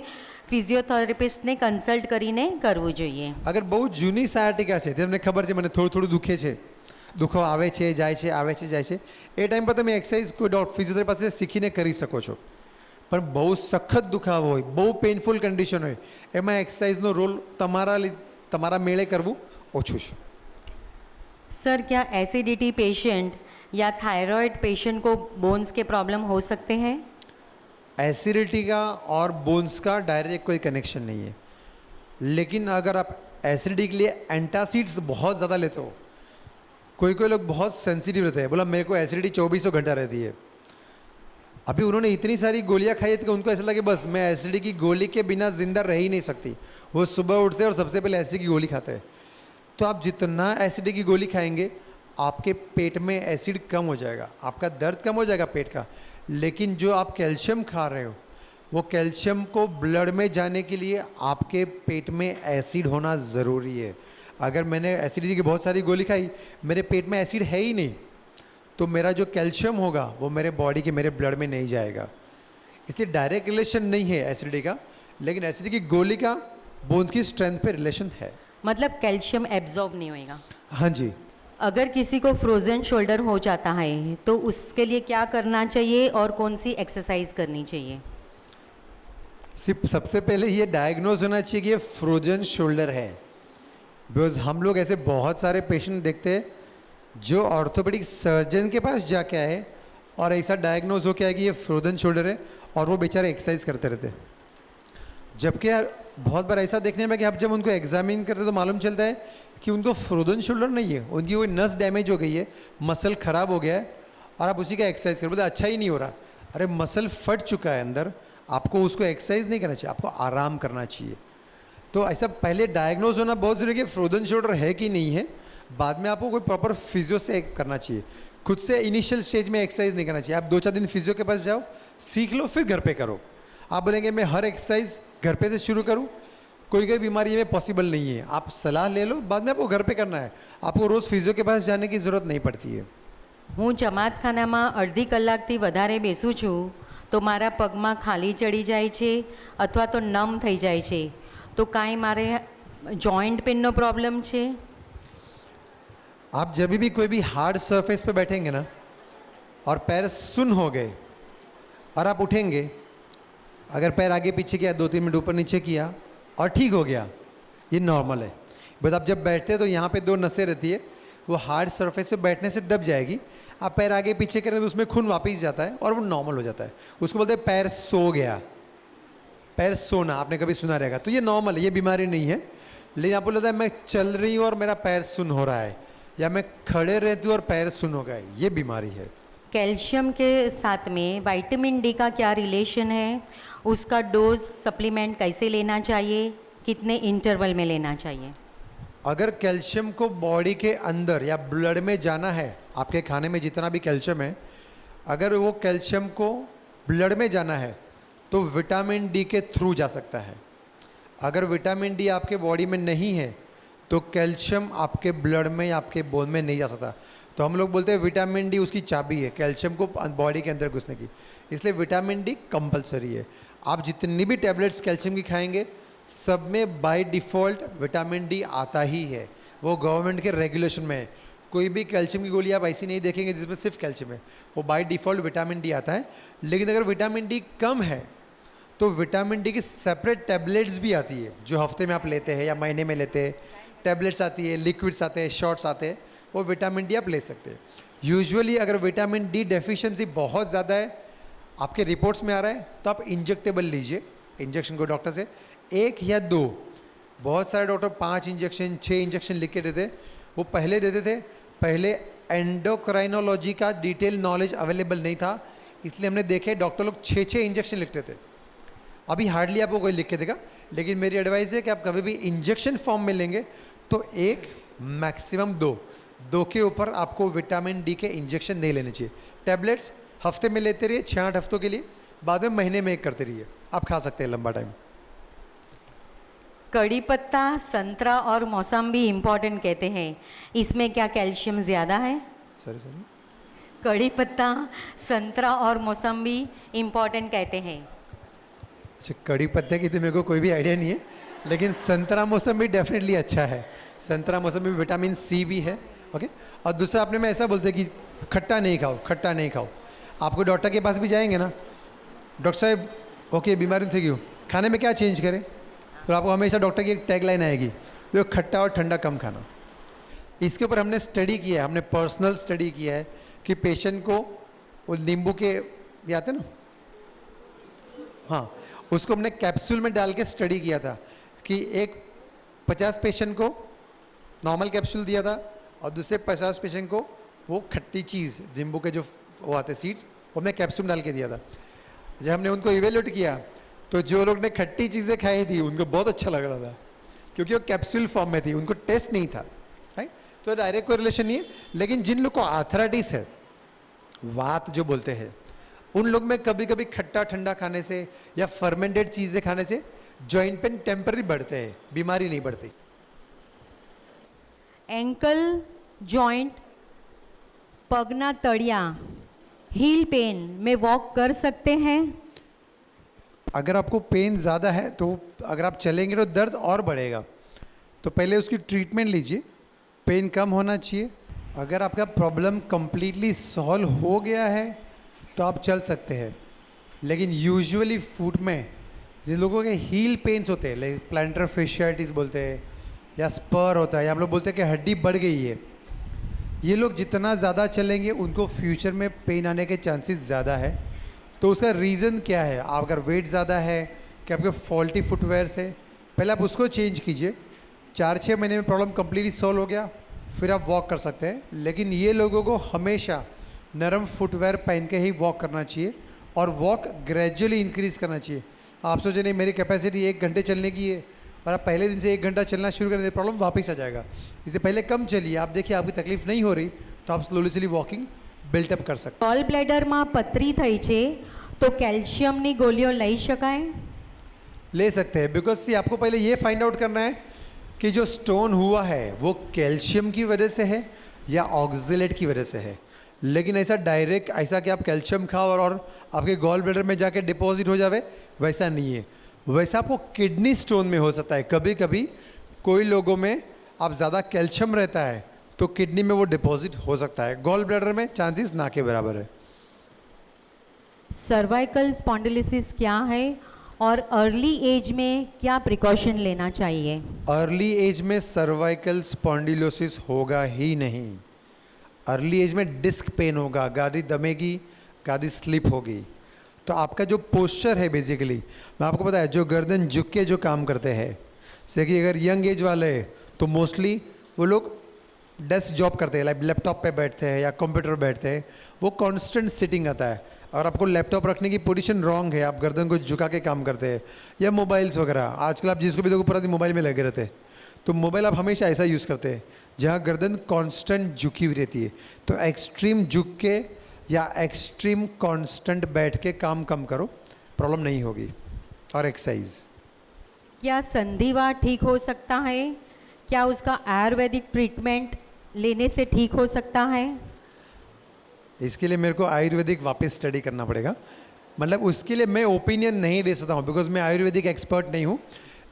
ફિઝિયોથેરાપિસ્ટને કન્સલ્ટ કરીને કરવું જોઈએ। અગર બહુ જૂની સાયટિકા છે, તમને ખબર છે મને થોડું થોડું દુખે છે, દુખો આવે છે જાય છે, આવે છે જાય છે, એ ટાઈમ પર તમે એક્સરસાઇઝ કોઈ ફિઝિયોથેરાપી પાસે શીખીને કરી શકો છો। પણ બહુ સખત દુખાવો હોય, બહુ પેઇનફુલ કન્ડિશન હોય, એમાં એક્સરસાઇઝનો રોલ તમારા મેળે કરવું ઓછું છે। सर, क्या एसिडिटी पेशेंट या थायराइड पेशेंट को बोन्स के प्रॉब्लम हो सकते हैं? एसिडिटी का और बोन्स का डायरेक्ट कोई कनेक्शन नहीं है, लेकिन अगर आप एसिडिटी के लिए एंटासिड्स बहुत ज़्यादा लेते हो, कोई कोई लोग बहुत सेंसिटिव रहते हैं, बोला मेरे को एसिडिटी 24 घंटा रहती है। अभी उन्होंने इतनी सारी गोलियां खाई थी कि उनको ऐसा लगे बस मैं एसिडिटी की गोली के बिना जिंदा रह ही नहीं सकती। वो सुबह उठते हैं और सबसे पहले एसिडिटी की गोली खाते हैं। तो आप जितना एसिडिटी की गोली खाएंगे आपके पेट में एसिड कम हो जाएगा, आपका दर्द कम हो जाएगा पेट का। लेकिन जो आप कैल्शियम खा रहे हो, वो कैल्शियम को ब्लड में जाने के लिए आपके पेट में एसिड होना ज़रूरी है। अगर मैंने एसिडिटी की बहुत सारी गोली खाई, मेरे पेट में एसिड है ही नहीं, तो मेरा जो कैल्शियम होगा वो मेरे बॉडी के मेरे ब्लड में नहीं जाएगा। इसलिए डायरेक्ट रिलेशन नहीं है एसिडिटी का, लेकिन एसिडिटी की गोली का बोन्स की स्ट्रेंथ पे रिलेशन है। मतलब कैल्शियम एब्जॉर्ब नहीं होएगा? हाँ जी। अगर किसी को फ्रोजन शोल्डर हो जाता है तो उसके लिए क्या करना चाहिए और कौन सी एक्सरसाइज करनी चाहिए? सिर्फ सबसे पहले ये डायग्नोज होना चाहिए कि ये फ्रोजन शोल्डर है। बिकॉज हम लोग ऐसे बहुत सारे पेशेंट देखते हैं जो ऑर्थोपेडिक सर्जन के पास जाके आए और ऐसा डायग्नोज हो गया कि ये फ्रोजन शोल्डर है और वो बेचारे एक्सरसाइज करते रहते। जबकि बहुत बार ऐसा देखने में कि आप जब उनको एग्जामिन करते तो मालूम चलता है कि उनको फ्रोजन शोल्डर नहीं है, उनकी कोई नस डैमेज हो गई है, मसल खराब हो गया है और आप उसी का एक्सरसाइज कर बोलते अच्छा ही नहीं हो रहा। अरे मसल फट चुका है अंदर, आपको उसको एक्सरसाइज नहीं करना चाहिए, आपको आराम करना चाहिए। तो ऐसा पहले डायग्नोज होना बहुत ज़रूरी है कि फ्रोजन शोल्डर है कि नहीं है, बाद में आपको कोई प्रॉपर फिजियो से करना चाहिए। खुद से इनिशियल स्टेज में एक्सरसाइज नहीं करना चाहिए। आप 2-4 दिन फिजियो के पास जाओ, सीख लो, फिर घर पे करो। आप बोलेंगे मैं हर एक्सरसाइज घर पे से शुरू करूं, कोई बीमारी में पॉसिबल नहीं है। आप सलाह ले लो, बाद में आपको घर पे करना है, आपको रोज़ फिजियो के पास जाने की ज़रूरत नहीं पड़ती है। હું જમાતખાનામાં અડધી કલાકથી વધારે બેસું છું તો મારા પગમાં ખાલી ચડી જાય છે અથવા તો નમ થઈ જાય છે, તો કાંઈ મારે જોઈન્ટ પેનનો પ્રોબ્લેમ છે? आप जब भी कोई भी हार्ड सरफेस पे बैठेंगे ना और पैर सुन्न हो गए और आप उठेंगे, अगर पैर आगे पीछे किया, 2-3 मिनट ऊपर नीचे किया और ठीक हो गया, ये नॉर्मल है। बस आप जब बैठते हैं तो यहाँ पे 2 नसें रहती है, वो हार्ड सरफेस पे बैठने से दब जाएगी। आप पैर आगे पीछे करें तो उसमें खून वापस जाता है और वो नॉर्मल हो जाता है। उसको बोलते हैं पैर सो गया, पैर सोना, आपने कभी सुना रहेगा। तो ये नॉर्मल है, ये बीमारी नहीं है। लेकिन आपको लगता है मैं चल रही हूँ और मेरा पैर सुन्न हो रहा है, या मैं खड़े रहती हूँ और पैर सुन्न हो गए, ये बीमारी है। कैल्शियम के साथ में विटामिन डी का क्या रिलेशन है? उसका डोज सप्लीमेंट कैसे लेना चाहिए, कितने इंटरवल में लेना चाहिए? अगर कैल्शियम को बॉडी के अंदर या ब्लड में जाना है, आपके खाने में जितना भी कैल्शियम है, अगर वो कैल्शियम को ब्लड में जाना है तो विटामिन डी के थ्रू जा सकता है। अगर विटामिन डी आपके बॉडी में नहीं है तो कैल्शियम आपके ब्लड में या आपके बोन में नहीं जा सकता। तो हम लोग बोलते हैं विटामिन डी उसकी चाबी है कैल्शियम को बॉडी के अंदर घुसने की, इसलिए विटामिन डी कंपलसरी है। आप जितनी भी टैबलेट्स कैल्शियम की खाएंगे सब में बाय डिफ़ॉल्ट विटामिन डी आता ही है, वो गवर्नमेंट के रेगुलेशन में है। कोई भी कैल्शियम की गोली आप ऐसी नहीं देखेंगे जिसमें सिर्फ कैल्शियम है, वो बाय डिफ़ॉल्ट विटामिन डी आता है। लेकिन अगर विटामिन डी कम है तो विटामिन डी की सेपरेट टैबलेट्स भी आती है जो हफ्ते में आप लेते हैं या महीने में लेते हैं। टैबलेट्स आती है, लिक्विड्स आते हैं, शॉट्स आते हैं, वो विटामिन डी आप ले सकते हैं। यूजुअली अगर विटामिन डी डेफिशिएंसी बहुत ज़्यादा है, आपके रिपोर्ट्स में आ रहा है, तो आप इंजेक्टेबल लीजिए, इंजेक्शन को डॉक्टर से 1 या 2, बहुत सारे डॉक्टर 5 इंजेक्शन 6 इंजेक्शन लिख के देते। वो पहले देते थे, पहले एंडोक्राइनोलॉजी का डिटेल नॉलेज अवेलेबल नहीं था, इसलिए हमने देखे डॉक्टर लोग 6-6 इंजेक्शन लिखते थे। अभी हार्डली आपको कोई लिख के देगा, लेकिन मेरी एडवाइस है कि आप कभी भी इंजेक्शन फॉर्म में लेंगे तो 1 मैक्सिमम 2 के ऊपर आपको विटामिन डी के इंजेक्शन नहीं लेने चाहिए। टैबलेट्स हफ्ते में लेते रहिए 6-8 हफ्तों के लिए, बाद में महीने में 1 करते रहिए, आप खा सकते हैं लंबा टाइम। कड़ी पत्ता, संतरा और मौसम्बी इम्पॉर्टेंट कहते हैं, इसमें क्या कैल्शियम ज़्यादा है? सॉरी कड़ी पत्ता, संतरा और मौसम्बी इम्पॉर्टेंट कहते हैं। अच्छा, कड़ी पत्ते की तो मेरे को कोई भी आइडिया नहीं है, लेकिन संतरा मौसम भी डेफिनेटली अच्छा है। संतरा मौसम में विटामिन सी भी है। ओके, और दूसरा आपने में ऐसा बोलते कि खट्टा नहीं खाओ, खट्टा नहीं खाओ। आपको डॉक्टर के पास भी जाएंगे ना, डॉक्टर साहब ओके बीमारी थी क्यों, खाने में क्या चेंज करें, तो आपको हमेशा डॉक्टर की एक टैगलाइन आएगी, तो खट्टा और ठंडा कम खाना। इसके ऊपर हमने स्टडी किया है, हमने पर्सनल स्टडी किया है कि पेशेंट को वो नींबू के ये आते ना, हाँ, उसको हमने कैप्सूल में डाल के स्टडी किया था कि एक 50 पेशेंट को नॉर्मल कैप्सूल दिया था और दूसरे 50 पेशेंट को वो खट्टी चीज़ नींबू के जो वो आते सीड्स, वो हमने कैप्सूल डाल के दिया था। जब हमने उनको इवेल्यूट किया तो जो लोग ने खट्टी चीज़ें खाई थी उनको बहुत अच्छा लग रहा था, क्योंकि वो कैप्सूल फॉर्म में थी, उनको टेस्ट नहीं था, राइट। तो डायरेक्ट कोई रिलेशन नहीं है। लेकिन जिन लोग को आर्थराइटिस है, वात जो बोलते हैं, उन लोग में कभी कभी खट्टा ठंडा खाने से या फर्मेंटेड चीज़ें खाने से जॉइंट पेन टेम्पररी बढ़ते हैं, बीमारी नहीं बढ़ती। Ankle joint, Pagna तड़िया, heal pen में वॉक कर सकते हैं? अगर आपको पेन ज़्यादा है तो अगर आप चलेंगे तो दर्द और बढ़ेगा, तो पहले उसकी ट्रीटमेंट लीजिए, पेन कम होना चाहिए। अगर आपका प्रॉब्लम कंप्लीटली सॉल्व हो गया है तो आप चल सकते हैं। लेकिन यूजुअली फुट में जिन लोगों के हील पेन्स होते हैं, लाइक प्लांटर फेशियाइटिस बोलते हैं या स्पर होता है, या हम लोग बोलते हैं कि हड्डी बढ़ गई है, ये लोग जितना ज़्यादा चलेंगे उनको फ्यूचर में पेन आने के चांसेस ज़्यादा है। तो उसका रीज़न क्या है? आप अगर वेट ज़्यादा है कि आपके फॉल्टी फुटवेयर से, पहले आप उसको चेंज कीजिए, 4-6 महीने में प्रॉब्लम कम्प्लीटली सॉल्व हो गया, फिर आप वॉक कर सकते हैं। लेकिन ये लोगों को हमेशा नरम फुटवेयर पहन के ही वॉक करना चाहिए और वॉक ग्रेजुअली इंक्रीज़ करना चाहिए। आप सोचे नहीं मेरी कैपेसिटी 1 घंटे चलने की है और आप पहले दिन से 1 घंटा चलना शुरू कर दें, प्रॉब्लम वापस आ जाएगा। इससे पहले कम चलिए, आप देखिए आपकी तकलीफ नहीं हो रही तो आप स्लोली वॉकिंग बिल्टअप कर सकते ગોલ બ્લેડરમાં પથરી થઈ છે તો કેલ્શિયમની ગોળીઓ લઈ શકાય? ले सकते हैं। बिकॉज सी आपको पहले ये फाइंड आउट करना है कि जो स्टोन हुआ है वो कैल्शियम की वजह से है या ऑक्जेलेट की वजह से है। लेकिन ऐसा डायरेक्ट ऐसा कि आप कैल्शियम खाओ और आपके गॉल ब्लैडर में जाके डिपॉजिट हो जावे, वैसा नहीं है। वैसा आपको किडनी स्टोन में हो सकता है। कभी कभी कोई लोगों में आप ज़्यादा कैल्शियम रहता है तो किडनी में वो डिपॉजिट हो सकता है। गॉल ब्लैडर में चांसेस ना के बराबर है। सर्वाइकल स्पॉन्डिलोसिस क्या है और अर्ली एज में क्या प्रिकॉशन लेना चाहिए? अर्ली एज में सर्वाइकल स्पॉन्डिलोसिस होगा ही नहीं। अर्ली एज में डिस्क पेन होगा, गादी दमेगी, गादी स्लिप होगी। तो आपका जो पोस्चर है बेसिकली, मैं आपको पता है जो गर्दन झुक के जो काम करते हैं, जैसे कि अगर यंग एज वाले हैं तो मोस्टली वो लोग डेस्क जॉब करते हैं, लाइक लैपटॉप पे बैठते हैं या कंप्यूटर पर बैठते हैं, वो कांस्टेंट सिटिंग आता है और आपको लैपटॉप रखने की पोजीशन रॉन्ग है, आप गर्दन को झुका के काम करते हैं। या मोबाइल्स वगैरह, आजकल आप जिसको भी देखो पूरा दिन मोबाइल में लगे रहते हैं, तो मोबाइल आप हमेशा ऐसा यूज़ करते हैं जहाँ गर्दन कांस्टेंट झुकी हुई रहती है। तो एक्सट्रीम झुक के या एक्सट्रीम कांस्टेंट बैठ के काम कम करो, प्रॉब्लम नहीं होगी। और एक्सरसाइज। क्या संधिवा ठीक हो सकता है? क्या उसका आयुर्वेदिक ट्रीटमेंट लेने से ठीक हो सकता है? इसके लिए मेरे को आयुर्वेदिक वापस स्टडी करना पड़ेगा। मतलब उसके लिए मैं ओपिनियन नहीं दे सकता हूँ बिकॉज मैं आयुर्वेदिक एक्सपर्ट नहीं हूँ।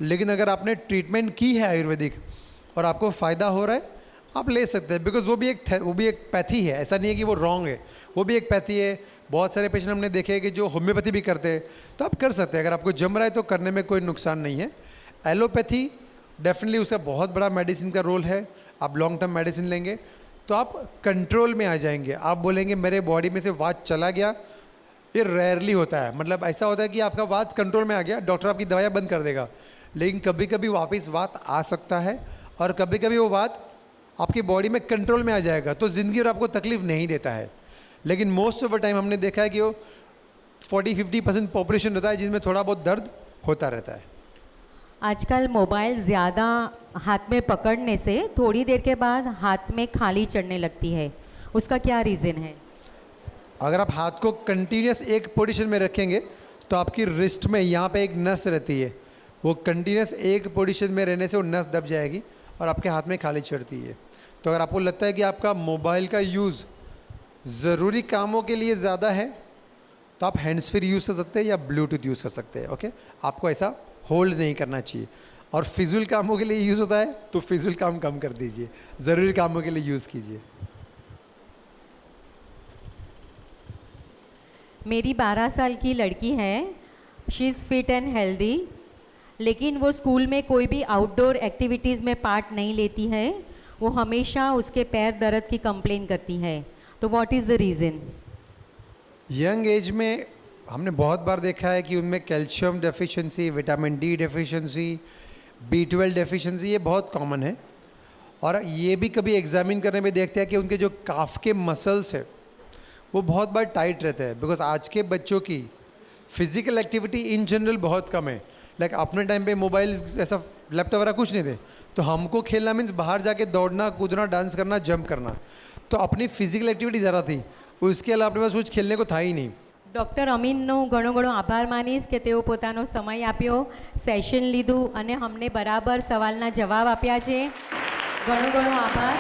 लेकिन अगर आपने ट्रीटमेंट की है आयुर्वेदिक और आपको फ़ायदा हो रहा है, आप ले सकते हैं। बिकॉज वो भी एक पैथी है, ऐसा नहीं है कि वो रॉन्ग है, वो भी एक पैथी है। बहुत सारे पेशेंट हमने देखे हैं कि जो होम्योपैथी भी करते हैं, तो आप कर सकते हैं। अगर आपको जम रहा है तो करने में कोई नुकसान नहीं है। एलोपैथी डेफिनेटली उसका बहुत बड़ा मेडिसिन का रोल है। आप लॉन्ग टर्म मेडिसिन लेंगे तो आप कंट्रोल में आ जाएंगे। आप बोलेंगे मेरे बॉडी में से वात चला गया, ये रेयरली होता है। मतलब ऐसा होता है कि आपका वात कंट्रोल में आ गया, डॉक्टर आपकी दवाइयाँ बंद कर देगा। लेकिन कभी कभी वापस वात आ सकता है और कभी कभी वो वात आपकी बॉडी में कंट्रोल में आ जाएगा तो ज़िंदगी और आपको तकलीफ नहीं देता है। लेकिन मोस्ट ऑफ द टाइम हमने देखा है कि वो 40-50% पॉपुलेशन होता है जिसमें थोड़ा बहुत दर्द होता रहता है। आजकल मोबाइल ज़्यादा हाथ में पकड़ने से थोड़ी देर के बाद हाथ में खाली चढ़ने लगती है, उसका क्या रीज़न है? अगर आप हाथ को कंटिन्यूस एक पोजीशन में रखेंगे तो आपकी रिस्ट में यहाँ पे एक नस रहती है, वो कंटिन्यूस एक पोजीशन में रहने से वो नस दब जाएगी और आपके हाथ में खाली चढ़ती है। तो अगर आपको लगता है कि आपका मोबाइल का यूज़ ज़रूरी कामों के लिए ज़्यादा है तो आप हैंड्स फ्री यूज़ कर सकते हैं या ब्लूटूथ यूज़ कर सकते हैं। ओके, आपको ऐसा होल्ड नहीं करना चाहिए। और फिजूल कामों के लिए यूज़ होता है तो फिजूल काम कम कर दीजिए, ज़रूरी कामों के लिए यूज़ कीजिए। मेरी 12 साल की लड़की है, she is fit and healthy, लेकिन वो स्कूल में कोई भी आउटडोर एक्टिविटीज़ में पार्ट नहीं लेती है। वो हमेशा उसके पैर दर्द की कंप्लेन करती है, तो what is the reason? Young age में हमने बहुत बार देखा है कि उनमें calcium deficiency, vitamin D deficiency, B12 deficiency, ये बहुत कॉमन है। और ये भी कभी एग्जामिन करने में देखते हैं कि उनके जो काफ के मसल्स है वो बहुत बार टाइट रहते हैं। बिकॉज आज के बच्चों की फिजिकल एक्टिविटी इन जनरल बहुत कम है। लाइक अपने टाइम पे मोबाइल ऐसा लैपटॉप वगैरह कुछ नहीं थे, तो हमको खेलना मीन्स बाहर जाके दौड़ना, कूदना, डांस करना, जंप करना, तो अपनी फिजिकल एक्टिविटी ज़्यादा थी। उसके अलावा अपने पास कुछ खेलने को था ही नहीं। ડૉક્ટર અમીનનો ઘણો ઘણો આભાર માનીશ કે તેઓ પોતાનો સમય આપ્યો, સેશન લીધું અને અમને બરાબર સવાલના જવાબ આપ્યા છે. ઘણો ઘણો આભાર.